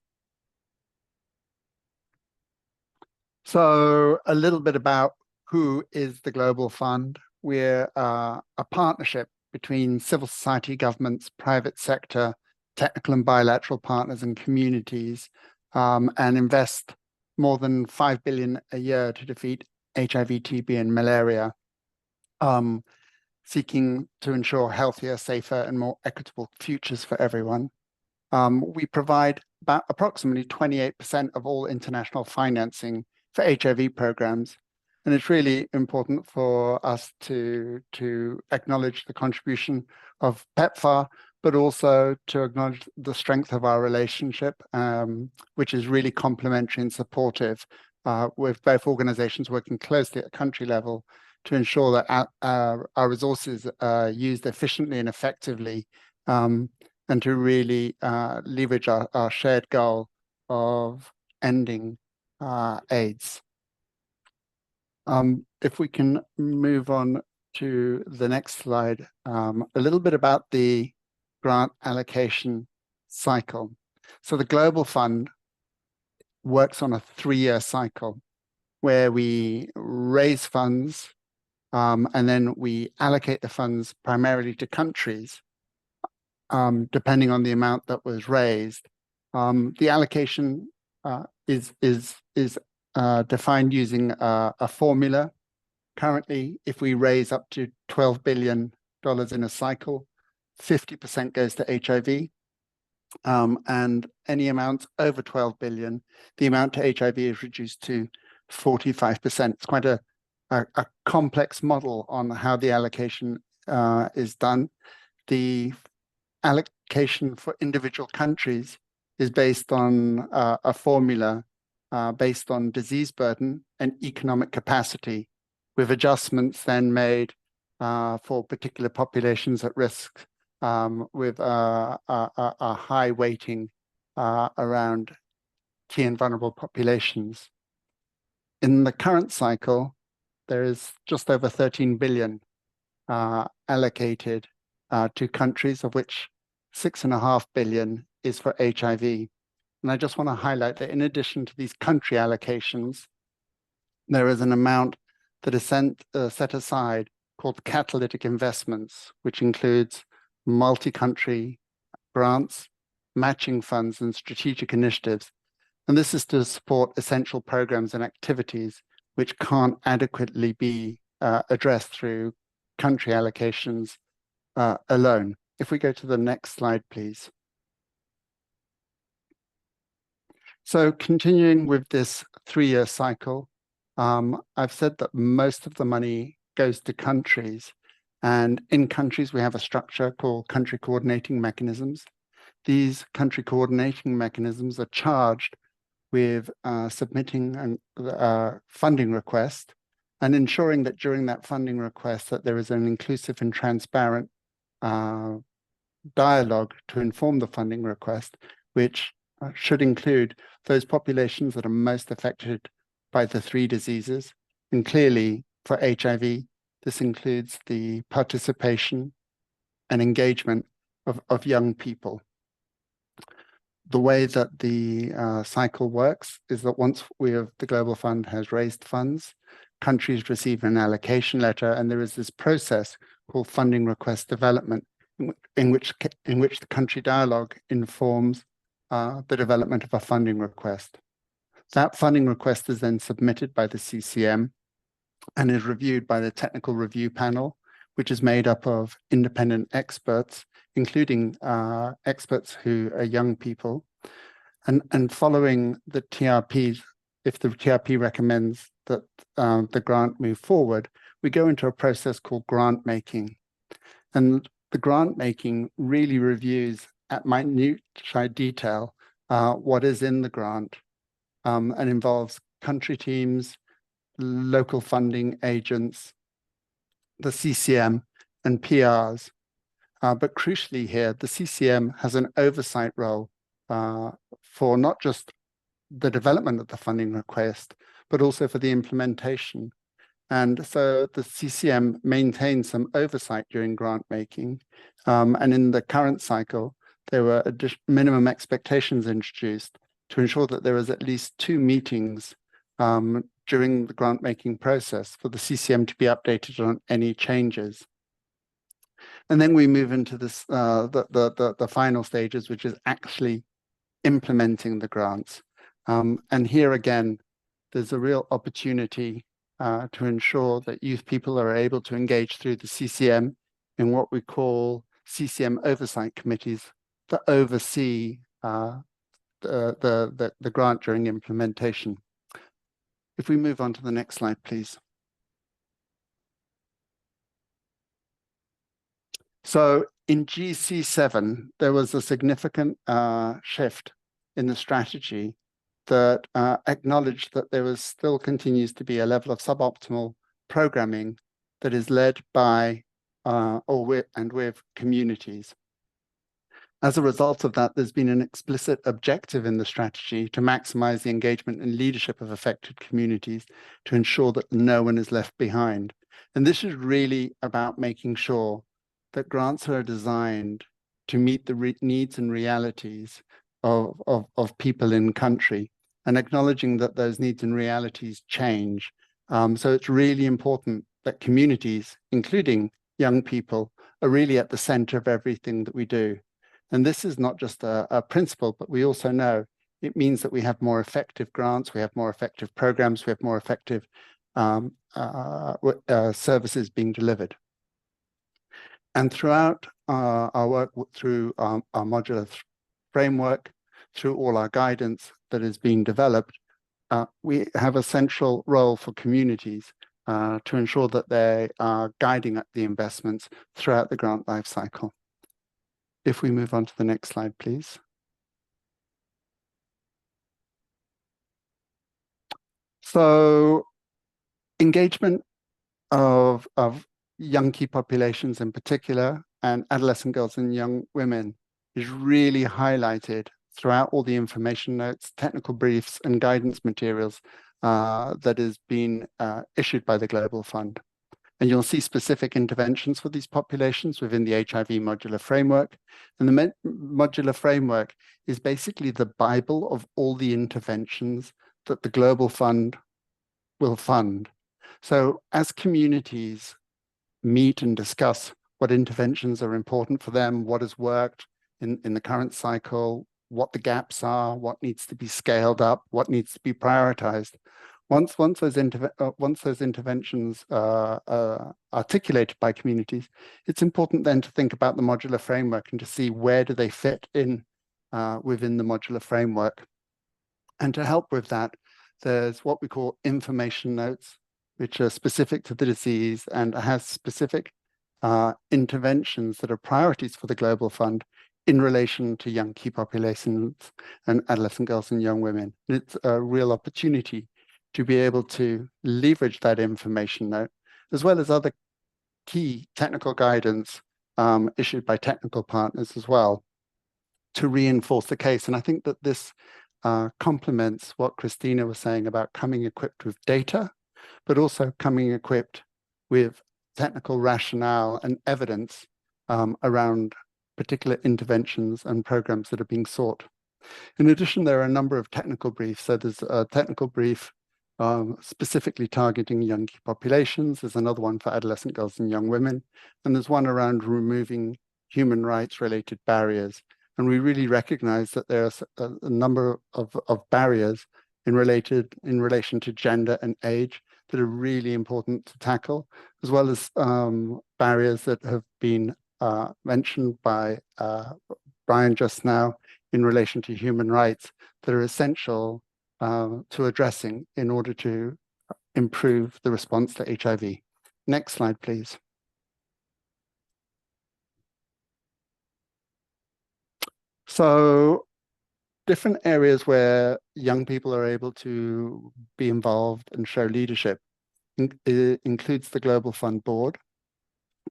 Speaker 5: So a little bit about who is the Global Fund. We're a partnership between civil society, governments, private sector, technical and bilateral partners and communities, and invest more than 5 billion a year to defeat HIV, TB, and malaria. seeking to ensure healthier, safer, and more equitable futures for everyone. We provide about approximately 28% of all international financing for HIV programs. And it's really important for us to acknowledge the contribution of PEPFAR, but also to acknowledge the strength of our relationship, which is really complementary and supportive, with both organizations working closely at country level to ensure that our resources are used efficiently and effectively, and to really leverage our shared goal of ending AIDS. If we can move on to the next slide, a little bit about the grant allocation cycle. So the Global Fund works on a 3-year cycle where we raise funds, and then we allocate the funds primarily to countries, depending on the amount that was raised. The allocation is defined using a formula. Currently, if we raise up to $12 billion in a cycle, 50% goes to HIV, and any amount over 12 billion, the amount to HIV is reduced to 45%. It's quite a complex model on how the allocation is done. The allocation for individual countries is based on a formula based on disease burden and economic capacity, with adjustments then made for particular populations at risk, with a high weighting around key and vulnerable populations. In the current cycle, there is just over 13 billion allocated to countries, of which 6.5 billion is for HIV. And I just want to highlight that in addition to these country allocations, there is an amount that is set aside called catalytic investments, which includes multi-country grants, matching funds, and strategic initiatives. And this is to support essential programs and activities which can't adequately be addressed through country allocations alone. If we go to the next slide, please. So continuing with this 3-year cycle, I've said that most of the money goes to countries. And in countries, we have a structure called country coordinating mechanisms. These country coordinating mechanisms are charged with submitting a funding request and ensuring that during that funding request that there is an inclusive and transparent dialogue to inform the funding request, which should include those populations that are most affected by the 3 diseases. And clearly for HIV, this includes the participation and engagement of young people. The way that the cycle works is that once the Global Fund has raised funds, countries receive an allocation letter, and there is this process called funding request development, in which the country dialogue informs the development of a funding request. That funding request is then submitted by the CCM and is reviewed by the technical review panel, which is made up of independent experts, including experts who are young people. And following the TRP, if the TRP recommends that the grant move forward, we go into a process called grant making. And the grant making really reviews at minute detail what is in the grant, and involves country teams, local funding agents, the CCM, and PRs. But crucially here, the CCM has an oversight role for not just the development of the funding request, but also for the implementation. And so the CCM maintains some oversight during grant making. And in the current cycle, there were minimum expectations introduced to ensure that there was at least 2 meetings during the grant making process for the CCM to be updated on any changes. And then we move into this the final stages, which is actually implementing the grants. And here again, there's a real opportunity to ensure that youth people are able to engage through the CCM in what we call CCM oversight committees that oversee the grant during implementation. If we move on to the next slide, please. So in GC7, there was a significant shift in the strategy that acknowledged that there still continues to be a level of suboptimal programming that is led by with communities. As a result of that, there's been an explicit objective in the strategy to maximize the engagement and leadership of affected communities to ensure that no one is left behind. And this is really about making sure that grants are designed to meet the needs and realities of people in country, and acknowledging that those needs and realities change. So it's really important that communities, including young people, are really at the center of everything that we do. And this is not just a principle, but we also know it means that we have more effective grants, we have more effective programs, we have more effective services being delivered. And throughout our work through our modular framework, through all our guidance that is being developed, we have a central role for communities to ensure that they are guiding up the investments throughout the grant lifecycle. If we move on to the next slide, please. So engagement of young key populations in particular, and adolescent girls and young women, is really highlighted throughout all the information notes, technical briefs, and guidance materials that has been issued by the Global Fund. And you'll see specific interventions for these populations within the HIV modular framework. And the modular framework is basically the Bible of all the interventions that the Global Fund will fund. So as communities meet and discuss what interventions are important for them, what has worked in the current cycle, what the gaps are, what needs to be scaled up, what needs to be prioritized. Once those interventions are articulated by communities, it's important then to think about the modular framework and to see where do they fit in within the modular framework. And to help with that, there's what we call information notes, which are specific to the disease and has specific interventions that are priorities for the Global Fund in relation to young key populations and adolescent girls and young women. And it's a real opportunity to be able to leverage that information note, as well as other key technical guidance issued by technical partners as well, to reinforce the case. And I think that this complements what Christina was saying about coming equipped with data, but also coming equipped with technical rationale and evidence around particular interventions and programs that are being sought. In addition, there are a number of technical briefs. So there's a technical brief specifically targeting young key populations. There's another one for adolescent girls and young women. And there's one around removing human rights related barriers. And we really recognize that there's a number of barriers in relation to gender and age that are really important to tackle, as well as barriers that have been mentioned by Brian just now in relation to human rights that are essential to addressing in order to improve the response to HIV. Next slide, please. So different areas where young people are able to be involved and show leadership includes the Global Fund board.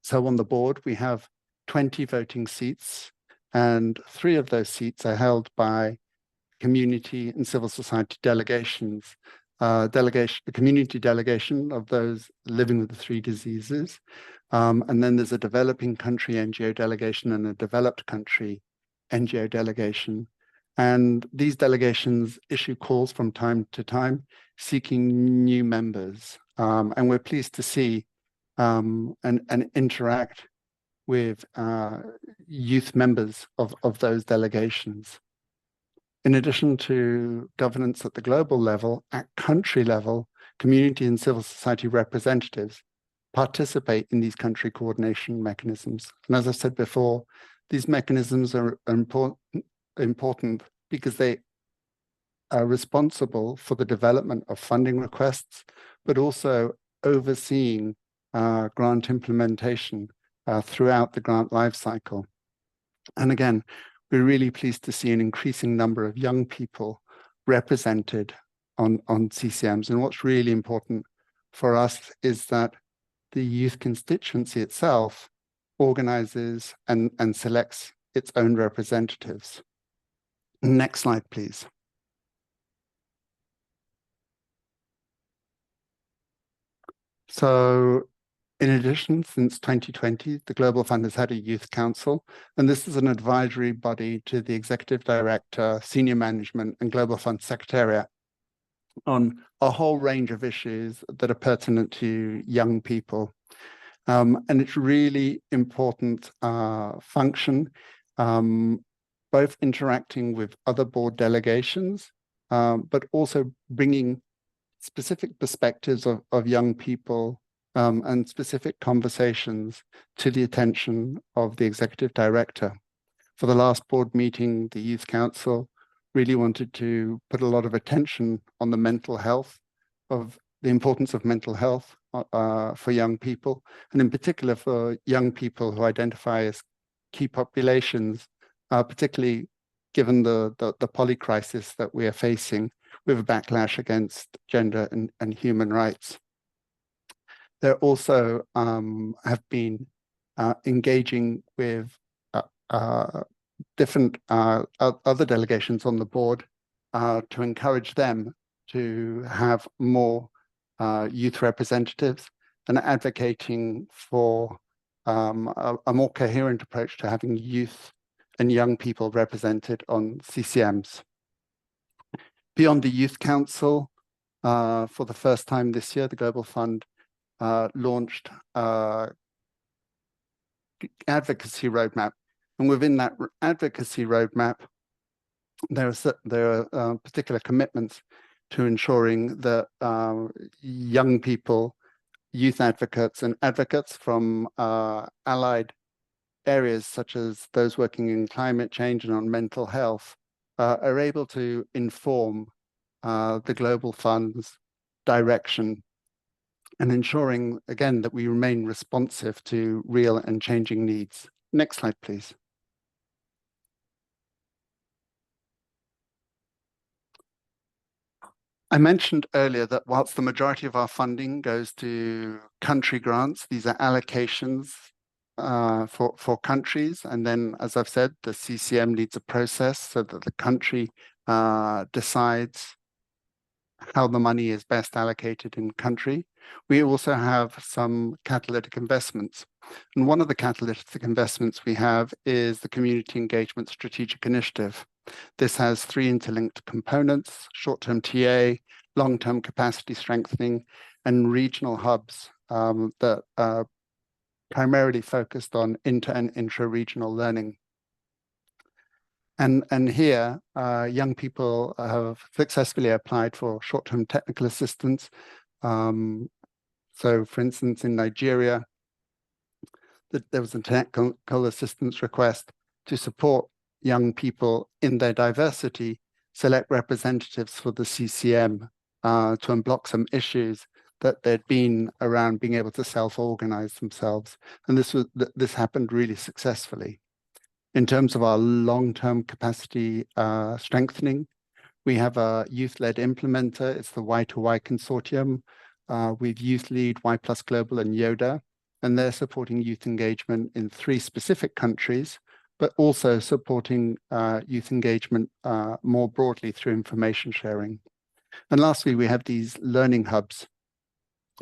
Speaker 5: So on the board, we have 20 voting seats, and 3 of those seats are held by community and civil society delegations. A community delegation of those living with the 3 diseases. And then there's a developing country NGO delegation and a developed country NGO delegation. And these delegations issue calls from time to time seeking new members. And we're pleased to see and interact with youth members of those delegations. In addition to governance at the global level, at country level, community and civil society representatives participate in these country coordination mechanisms. And as I said before, these mechanisms are important because they are responsible for the development of funding requests, but also overseeing grant implementation throughout the grant lifecycle. And again, we're really pleased to see an increasing number of young people represented on CCMs. And what's really important for us is that the youth constituency itself organizes and selects its own representatives. Next slide, please. So in addition, since 2020, the Global Fund has had a youth council, and this is an advisory body to the executive director, senior management, and Global Fund secretariat on a whole range of issues that are pertinent to young people. And it's really important function, both interacting with other board delegations, but also bringing specific perspectives of young people and specific conversations to the attention of the executive director. For the last board meeting, the Youth Council really wanted to put a lot of attention on the mental health the importance of mental health for young people, and in particular for young people who identify as key populations, particularly given the poly crisis that we are facing with a backlash against gender and human rights. There also have been engaging with different other delegations on the board to encourage them to have more youth representatives and advocating for a more coherent approach to having youth and young people represented on CCMs. Beyond the Youth Council, for the first time this year, the Global Fund launched advocacy roadmap. And within that advocacy roadmap, there are particular commitments to ensuring that young people, youth advocates and advocates from allied areas such as those working in climate change and on mental health are able to inform the Global Fund's direction, and ensuring, again, that we remain responsive to real and changing needs. Next slide, please. I mentioned earlier that whilst the majority of our funding goes to country grants, these are allocations for countries. And then, as I've said, the CCM leads a process so that the country decides how the money is best allocated in country. We also have some catalytic investments. And one of the catalytic investments we have is the Community Engagement Strategic Initiative. This has 3 interlinked components: short-term TA, long-term capacity strengthening, and regional hubs that are primarily focused on inter and intra-regional learning. And here, young people have successfully applied for short-term technical assistance. So, for instance, in Nigeria, there was a technical assistance request to support young people in their diversity, select representatives for the CCM to unblock some issues that there'd been around being able to self-organize themselves. And this happened really successfully. In terms of our long-term capacity strengthening, we have a youth-led implementer. It's the Y2Y consortium with Youth Lead, Y+ Global, and YODA. And they're supporting youth engagement in 3 specific countries, but also supporting youth engagement more broadly through information sharing. And lastly, we have these learning hubs.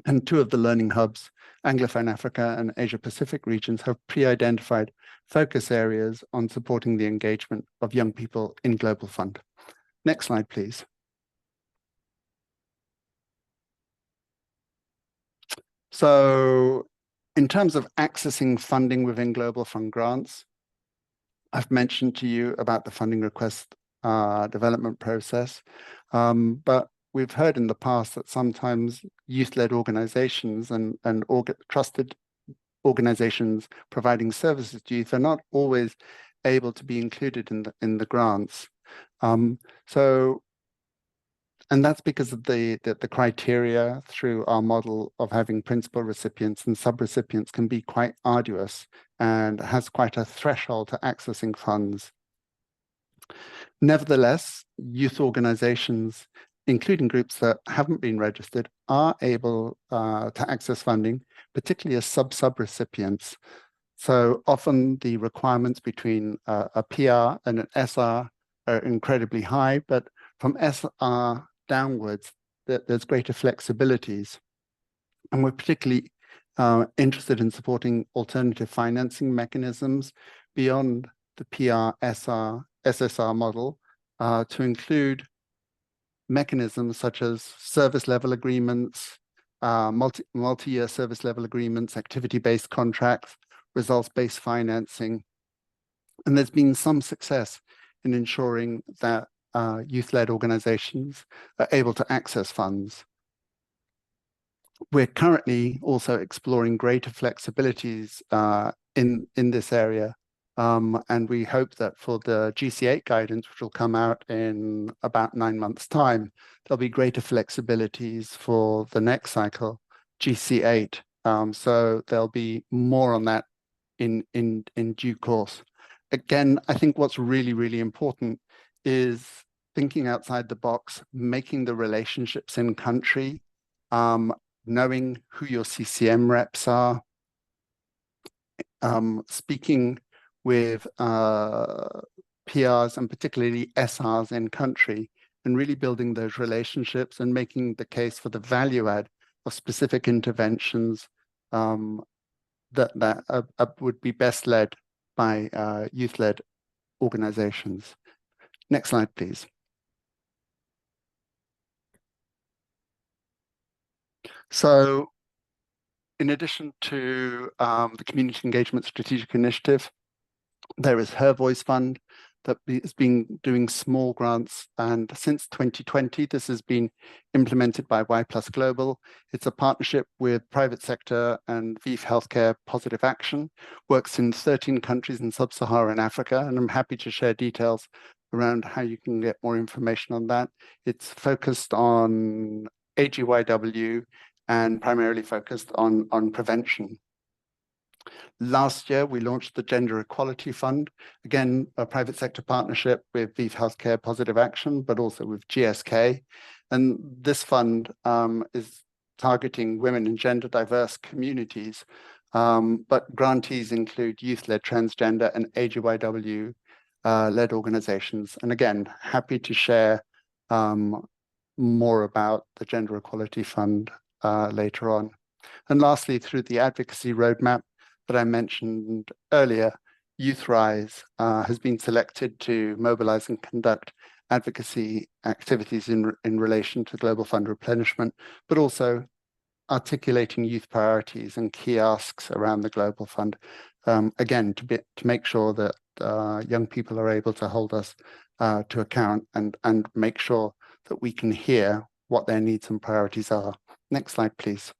Speaker 5: And 2 of the learning hubs, Anglophone Africa and Asia Pacific regions, have pre-identified focus areas on supporting the engagement of young people in Global Fund. Next slide, please. So in terms of accessing funding within Global Fund grants, I've mentioned to you about the funding request development process, but we've heard in the past that sometimes youth-led organizations and trusted organizations providing services to youth are not always able to be included in the grants. And that's because of the criteria through our model of having principal recipients and sub-recipients can be quite arduous and has quite a threshold to accessing funds. Nevertheless, youth organizations, including groups that haven't been registered, are able to access funding, particularly as sub-recipients. So often the requirements between a PR and an SR are incredibly high, but from SR downwards, there's greater flexibilities. And we're particularly interested in supporting alternative financing mechanisms beyond the PR, SR, SSR model to include mechanisms such as service level agreements, multi-year service level agreements, activity-based contracts, results-based financing. And there's been some success in ensuring that youth-led organizations are able to access funds. We're currently also exploring greater flexibilities in this area. And we hope that for the GC8 guidance, which will come out in about 9 months' time, there'll be greater flexibilities for the next cycle, GC8. So there'll be more on that in due course. Again, I think what's really, really important is thinking outside the box, making the relationships in country, knowing who your CCM reps are, speaking with PRs and particularly SRs in country, and really building those relationships and making the case for the value add of specific interventions that would be best led by youth-led organizations. Next slide, please. So in addition to the Community Engagement Strategic Initiative, there is Her Voice Fund that has been doing small grants. And since 2020, this has been implemented by Y+ Global. It's a partnership with private sector and ViV Healthcare Positive Action, works in 13 countries in sub-Saharan Africa. And I'm happy to share details around how you can get more information on that. It's focused on AGYW and primarily focused on prevention. Last year, we launched the Gender Equality Fund, again, a private sector partnership with ViV Healthcare Positive Action, but also with GSK. And this fund is targeting women and gender diverse communities, but grantees include youth-led transgender and AGYW-led organizations. And again, happy to share more about the Gender Equality Fund later on. And lastly, through the advocacy roadmap that I mentioned earlier, YouthRise has been selected to mobilize and conduct advocacy activities in relation to Global Fund replenishment, but also articulating youth priorities and key asks around the Global Fund, again, to make sure that young people are able to hold us to account and make sure that we can hear what their needs and priorities are. Next slide, please.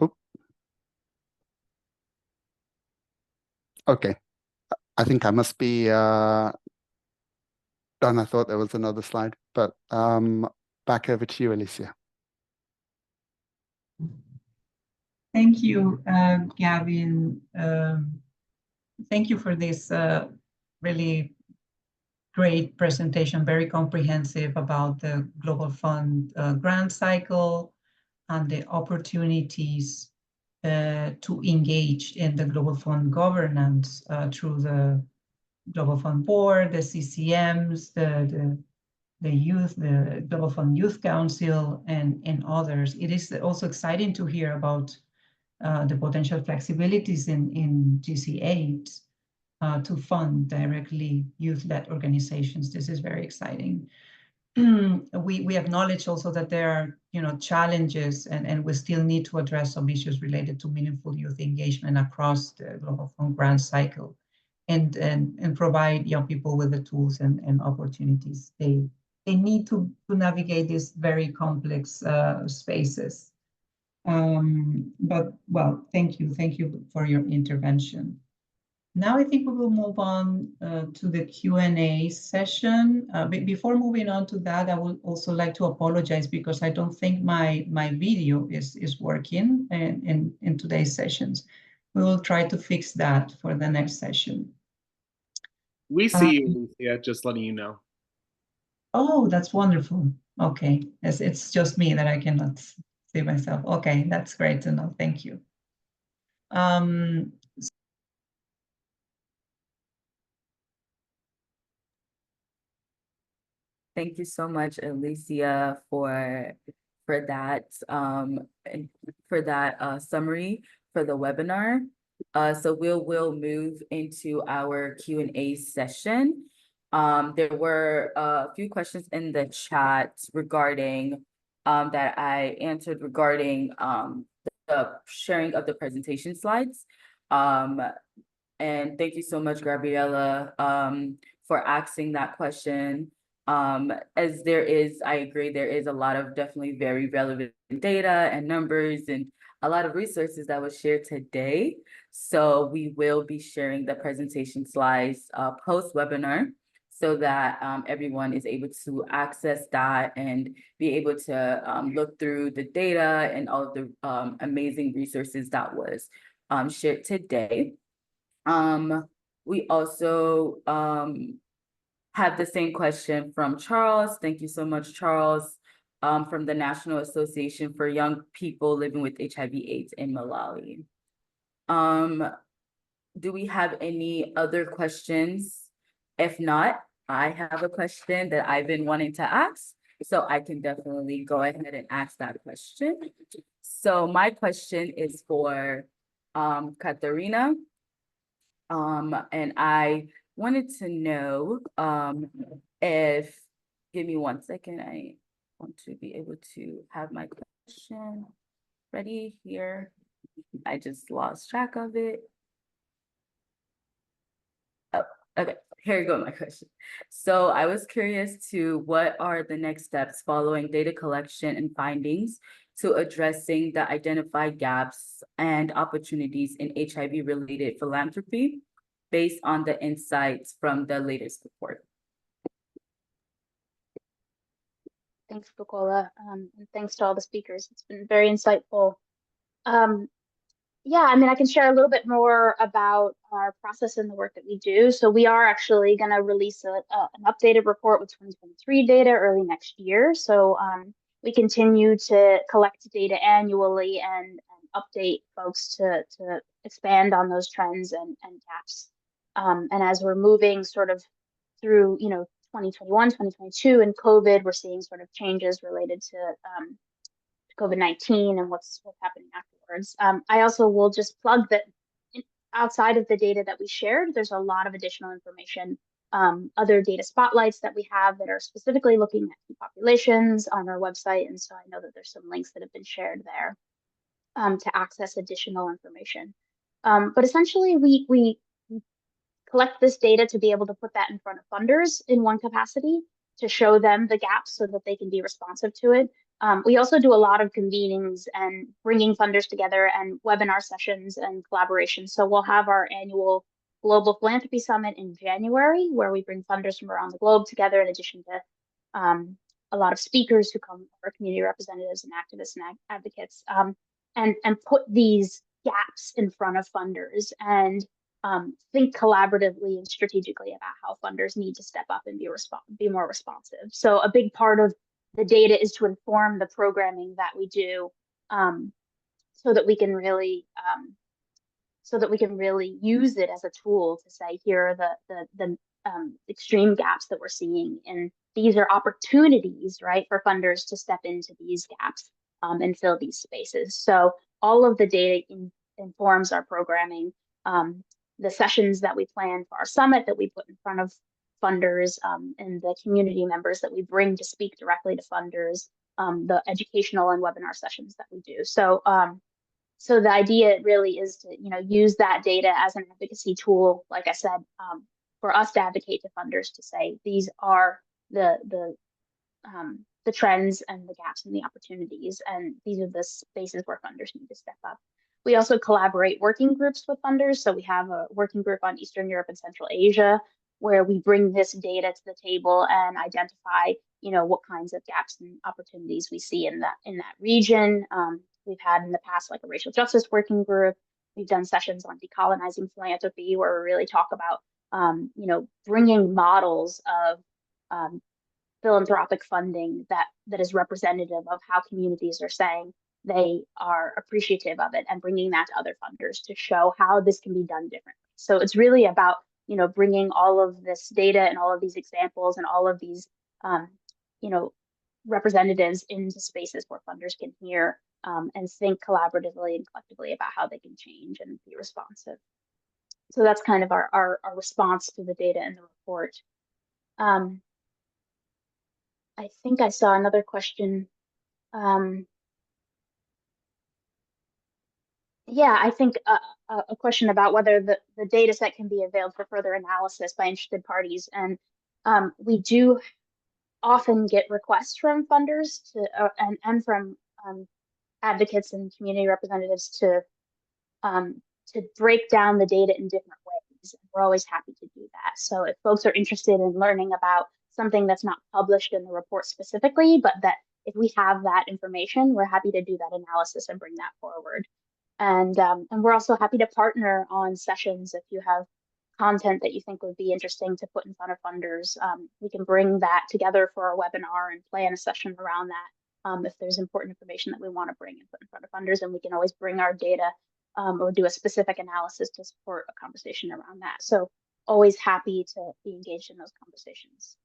Speaker 5: Oh. Okay, I think I must be done. I thought there was another slide, but back over to you, Alicia.
Speaker 1: Thank you, Gavin. Thank you for this really great presentation, very comprehensive about the Global Fund grant cycle and the opportunities to engage in the Global Fund governance through the Global Fund Board, the CCMs, the youth, the Global Fund Youth Council, and others. It is also exciting to hear about the potential flexibilities in GC8 to fund directly youth-led organizations. This is very exciting. We acknowledge also that there are challenges and we still need to address some issues related to meaningful youth engagement across the Global Fund grant cycle. and provide young people with the tools and opportunities they need to navigate these very complex spaces. But well, thank you for your intervention. Now I think we will move on to the Q&A session. Before moving on to that, I would also like to apologize because I don't think my video is working in today's sessions. We will try to fix that for the next session.
Speaker 3: We see you, Lucia, just letting you know.
Speaker 1: Oh, that's wonderful. Okay, it's just me that I cannot see myself. Okay, that's great to know. Thank you.
Speaker 6: Thank you so much, Alicia, for that summary for the webinar. So we'll move into our Q&A session. There were a few questions in the chat regarding that I answered regarding the sharing of the presentation slides. And thank you so much, Gabriela, for asking that question. As there is, I agree, there is a lot of definitely very relevant data and numbers and a lot of resources that was shared today. So we will be sharing the presentation slides post-webinar so that everyone is able to access that and be able to look through the data and all of the amazing resources that was shared today. We also have the same question from Charles. Thank you so much, Charles, from the National Association for Young People Living with HIV/AIDS in Malawi. Do we have any other questions? If not, I have a question that I've been wanting to ask, so I can definitely go ahead and ask that question. So my question is for Katarina, and I wanted to know if, give me 1 second, I want to be able to have my question ready here. I just lost track of it. Oh, okay, here you go, my question. So I was curious to what are the next steps following data collection and findings to addressing the identified gaps and opportunities in HIV-related philanthropy based on the insights from the latest report?
Speaker 2: Thanks, Bukola, and thanks to all the speakers. It's been very insightful. Yeah, I mean, I can share a little bit more about our process and the work that we do. So we are actually going to release an updated report with 2023 data early next year. So we continue to collect data annually and update folks to expand on those trends and gaps. And as we're moving sort of through, 2021, 2022 and COVID, we're seeing sort of changes related to COVID-19 and what's happening afterwards. I also will just plug that outside of the data that we shared, there's a lot of additional information, other data spotlights that we have that are specifically looking at key populations on our website. And so I know that there's some links that have been shared there to access additional information. But essentially, we collect this data to be able to put that in front of funders in one capacity to show them the gaps so that they can be responsive to it. We also do a lot of convenings and bringing funders together and webinar sessions and collaborations. So we'll have our annual Global Philanthropy Summit in January, where we bring funders from around the globe together, in addition to a lot of speakers who come, our community representatives and activists and advocates, and put these gaps in front of funders and think collaboratively and strategically about how funders need to step up and be more responsive. So a big part of the data is to inform the programming that we do, so that we can really use it as a tool to say, here are the extreme gaps that we're seeing, and these are opportunities, right, for funders to step into these gaps and fill these spaces. So all of the data informs our programming. The sessions that we plan for our summit that we put in front of funders, and the community members that we bring to speak directly to funders, the educational and webinar sessions that we do. So So the idea really is to, use that data as an advocacy tool, like I said, for us to advocate to funders to say these are the trends and the gaps and the opportunities, and these are the spaces where funders need to step up. We also collaborate working groups with funders. So we have a working group on Eastern Europe and Central Asia, where we bring this data to the table and identify, what kinds of gaps and opportunities we see in that region. We've had in the past like a racial justice working group. We've done sessions on decolonizing philanthropy, where we really talk about, bringing models of philanthropic funding that is representative of how communities are saying they are appreciative of it, and bringing that to other funders to show how this can be done differently. So it's really about, bringing all of this data and all of these examples and all of these, representatives into spaces where funders can hear and think collaboratively and collectively about how they can change and be responsive. So that's kind of our response to the data in the report. I think I saw another question. Yeah, I think a question about whether the data set can be availed for further analysis by interested parties. And we do often get requests from funders and from advocates and community representatives to break down the data in different ways. We're always happy to do that. So if folks are interested in learning about something that's not published in the report specifically, but that if we have that information, we're happy to do that analysis and bring that forward. And we're also happy to partner on sessions. If you have content that you think would be interesting to put in front of funders, we can bring that together for a webinar and plan a session around that. If there's important information that we want to bring and put in front of funders, and we can always bring our data or do a specific analysis to support a conversation around that. So always happy to be engaged in those conversations.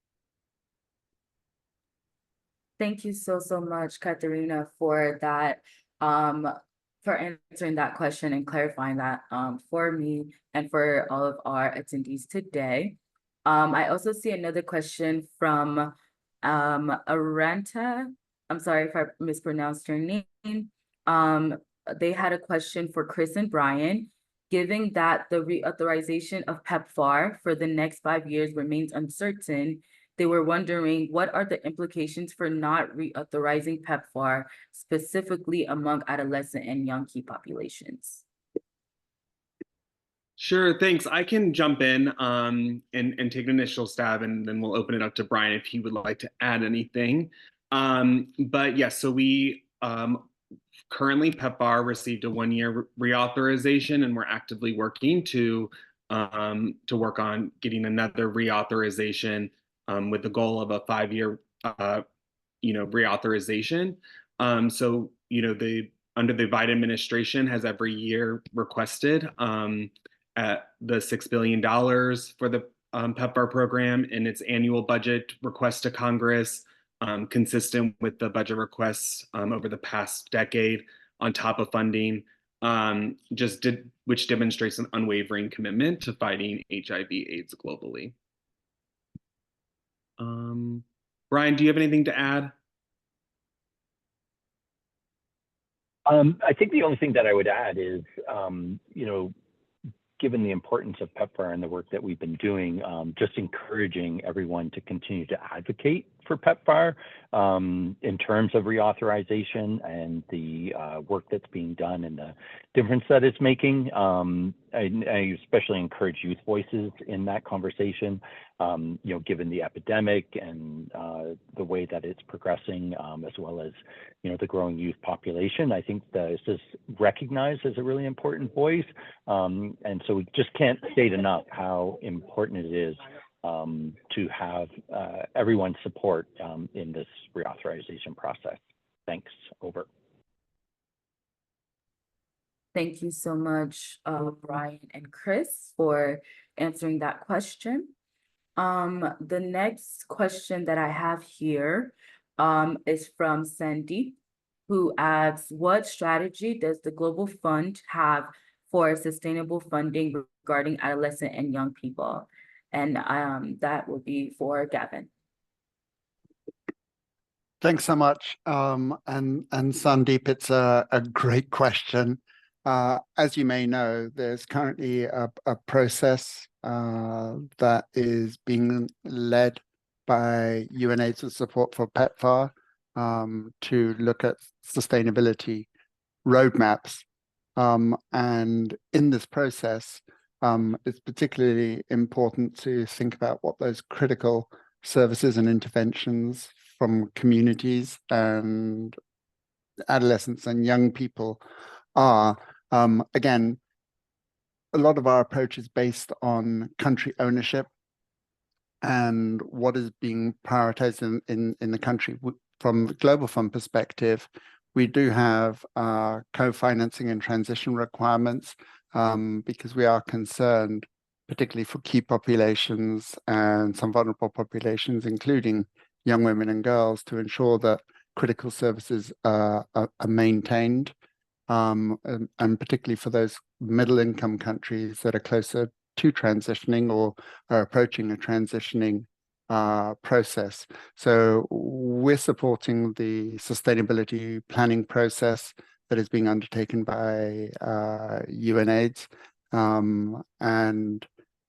Speaker 6: Thank you so much, Katerina, for that, for answering that question and clarifying that for me and for all of our attendees today. I also see another question from Aranta. I'm sorry if I mispronounced your name. They had a question for Chris and Brian. Given that the reauthorization of PEPFAR for the next 5 years remains uncertain, they were wondering, what are the implications for not reauthorizing PEPFAR, specifically among adolescent and young key populations?
Speaker 3: Sure, thanks. I can jump in and take an initial stab, and then we'll open it up to Brian if he would like to add anything. But yes, so we currently PEPFAR received a 1-year reauthorization, and we're actively working to work on getting another reauthorization with the goal of a 5-year reauthorization. So under the Biden administration has every year requested at the $6 billion for the PEPFAR program in its annual budget request to Congress, consistent with the budget requests over the past decade, on top of funding, which demonstrates an unwavering commitment to fighting HIV/AIDS globally. Brian, do you have anything to add?
Speaker 4: I think the only thing that I would add is, given the importance of PEPFAR and the work that we've been doing, just encouraging everyone to continue to advocate for PEPFAR in terms of reauthorization and the work that's being done and the difference that it's making. I especially encourage youth voices in that conversation, given the epidemic and the way that it's progressing, as well as, the growing youth population. I think this is recognized as a really important voice. And so we just can't state enough how important it is to have everyone's support in this reauthorization process. Thanks. Over.
Speaker 6: Thank you so much, Brian and Chris, for answering that question. The next question that I have here is from Sandy, who asks, what strategy does the Global Fund have for sustainable funding regarding adolescent and young people? And that would be for Gavin.
Speaker 5: Thanks so much. And Sandeep, it's a great question. As you may know, there's currently a process that is being led by UNAIDS with support for PEPFAR to look at sustainability roadmaps. And in this process, it's particularly important to think about what those critical services and interventions from communities and adolescents and young people are. Again, a lot of our approach is based on country ownership and what is being prioritized in the country. From the Global Fund perspective, we do have co-financing and transition requirements because we are concerned, particularly for key populations and some vulnerable populations, including young women and girls, to ensure that critical services are maintained. And particularly for those middle-income countries that are closer to transitioning or are approaching a transitioning process. So we're supporting the sustainability planning process that is being undertaken by UNAIDS. And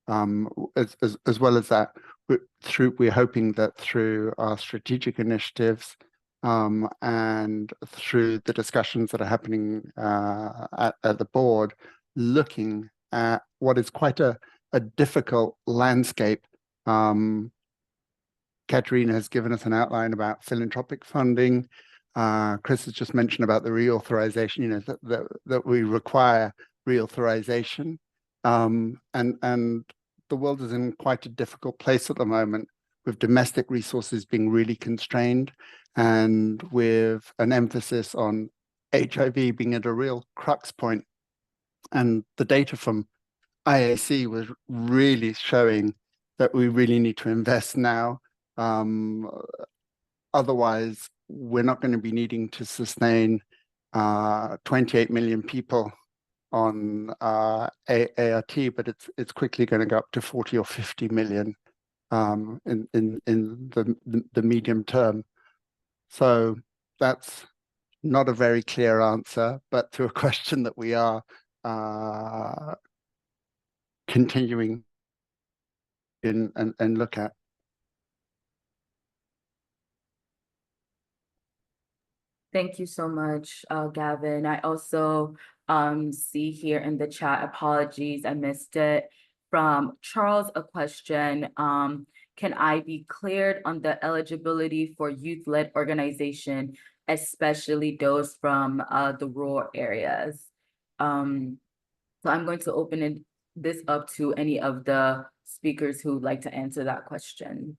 Speaker 5: as well as that, we're hoping that through our strategic initiatives and through the discussions that are happening at the board, looking at what is quite a difficult landscape. Katerina has given us an outline about philanthropic funding. Chris has just mentioned about the reauthorization, that we require reauthorization. And the world is in quite a difficult place at the moment, with domestic resources being really constrained and with an emphasis on HIV being at a real crux point. And the data from IAC was really showing that we really need to invest now. Otherwise, we're not going to be needing to sustain 28 million people on ART, but it's quickly going to go up to 40 or 50 million in the medium term. So that's not a very clear answer, but to a question that we are continuing and look at.
Speaker 6: Thank you so much, Gavin. I also see here in the chat, apologies, I missed it, from Charles, a question. Can I be cleared on the eligibility for youth-led organization, especially those from the rural areas? So I'm going to open this up to any of the speakers who would like to answer that question.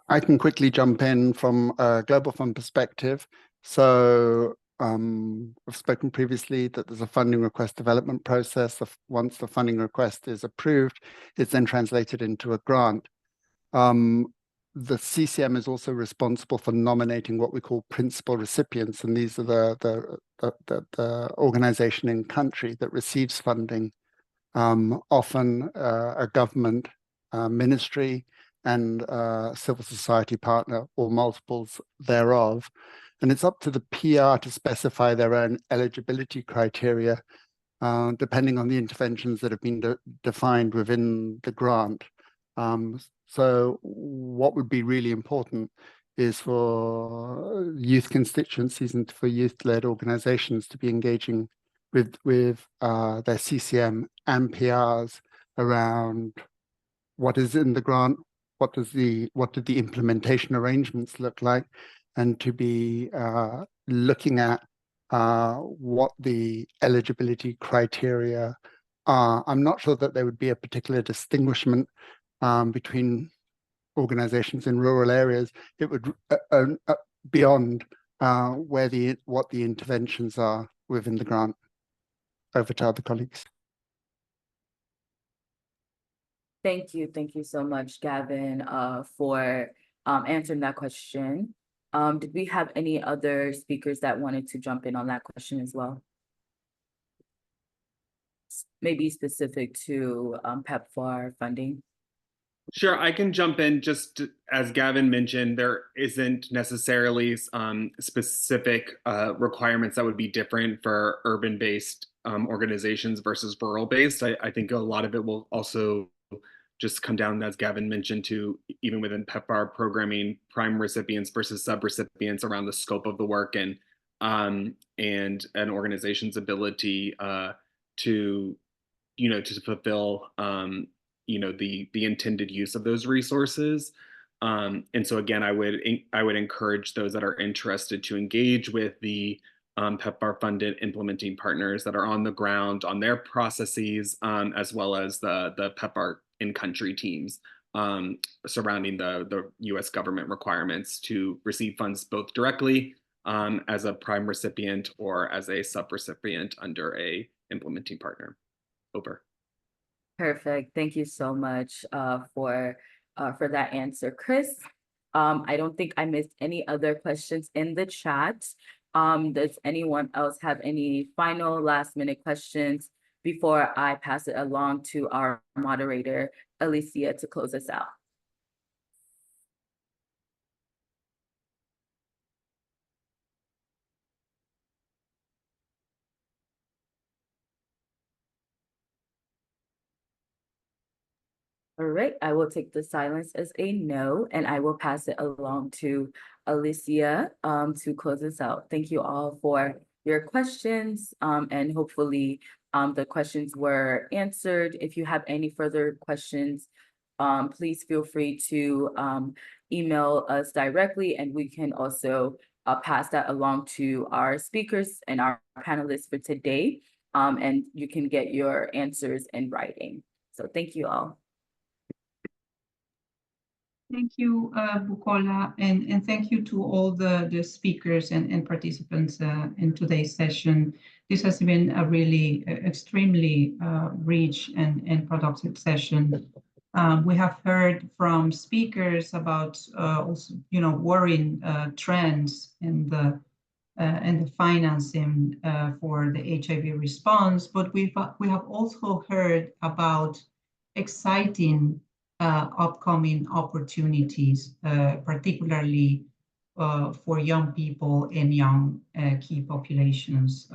Speaker 5: I can quickly jump in from a Global Fund perspective. So I've spoken previously that there's a funding request development process. Once the funding request is approved, it's then translated into a grant. The CCM is also responsible for nominating what we call principal recipients, and these are the organization in country that receives funding, often a government ministry and civil society partner or multiples thereof. And it's up to the PR to specify their own eligibility criteria, depending on the interventions that have been defined within the grant. So what would be really important is for youth constituencies and for youth-led organizations to be engaging with their CCM and PRs around what is in the grant, what do the implementation arrangements look like, and to be looking at what the eligibility criteria are. I'm not sure that there would be a particular distinguishment between organizations in rural areas. It would beyond what the interventions are within the grant. Over to other colleagues.
Speaker 6: Thank you so much, Gavin, for answering that question. Did we have any other speakers that wanted to jump in on that question as well? Maybe specific to PEPFAR funding?
Speaker 3: Sure, I can jump in. Just as Gavin mentioned, there isn't necessarily specific requirements that would be different for urban-based organizations versus rural-based. I think a lot of it will also just come down, as Gavin mentioned, to even within PEPFAR programming, prime recipients versus sub-recipients around the scope of the work and an organization's ability to fulfill the intended use of those resources. And so again, I would encourage those that are interested to engage with the PEPFAR funded implementing partners that are on the ground on their processes, as well as the PEPFAR in-country teams surrounding the US government requirements to receive funds both directly as a prime recipient or as a sub-recipient under a implementing partner. Over.
Speaker 6: Perfect. Thank you so much for that answer, Chris. I don't think I missed any other questions in the chat. Does anyone else have any final last-minute questions before I pass it along to our moderator, Alicia, to close us out? All right, I will take the silence as a no, and I will pass it along to Alicia to close us out. Thank you all for your questions, and hopefully the questions were answered. If you have any further questions, please feel free to email us directly, and we can also pass that along to our speakers and our panelists for today, and you can get your answers in writing. So thank you all.
Speaker 1: Thank you, Bukola, and thank you to all the speakers and participants in today's session. This has been a really extremely rich and productive session. We have heard from speakers about also, worrying trends in the financing for the HIV response, but we have also heard about exciting upcoming opportunities, particularly for young people and young key populations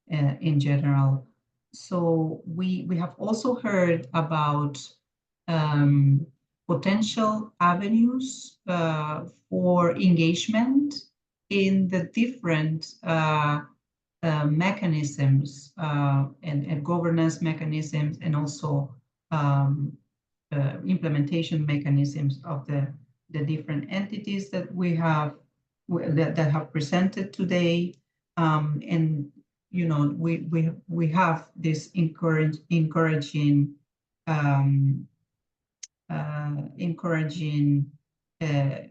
Speaker 1: in general. So we have also heard about potential avenues for engagement in the different mechanisms and governance mechanisms, and also implementation mechanisms of the different entities that we have that have presented today, and we have this encouraging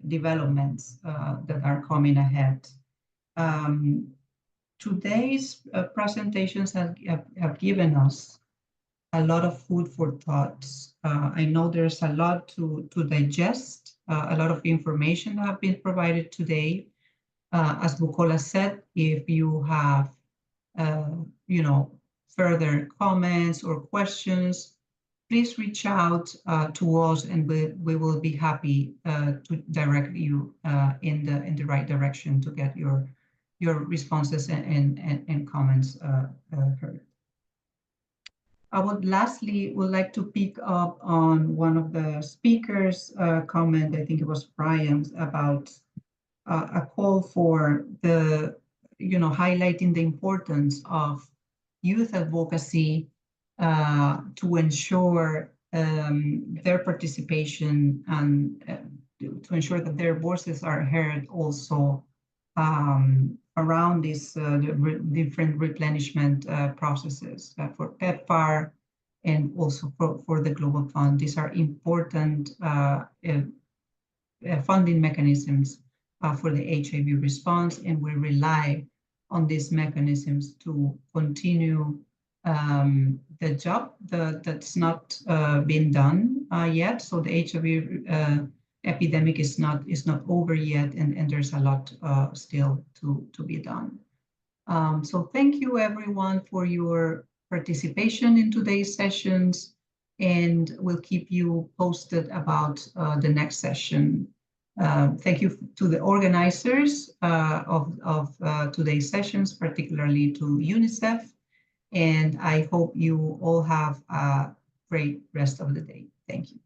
Speaker 1: developments that are coming ahead. Today's presentations have given us a lot of food for thoughts. I know there's a lot to digest, a lot of information that have been provided today. As Bukola said, if you have, further comments or questions, please reach out to us, and we will be happy to direct you in the right direction to get your responses and comments heard. I would lastly like to pick up on one of the speakers' comment. I think it was Brian's, about a call for the highlighting the importance of youth advocacy to ensure their participation and to ensure that their voices are heard also around these different replenishment processes for PEPFAR and also for the Global Fund. These are important funding mechanisms for the HIV response, and we rely on these mechanisms to continue the job that's not been done yet. So the HIV epidemic is not over yet, and there's a lot still to be done. So thank you everyone for your participation in today's sessions. and we'll keep you posted about the next session. Thank you to the organizers of today's sessions, particularly to UNICEF, and I hope you all have a great rest of the day. Thank you.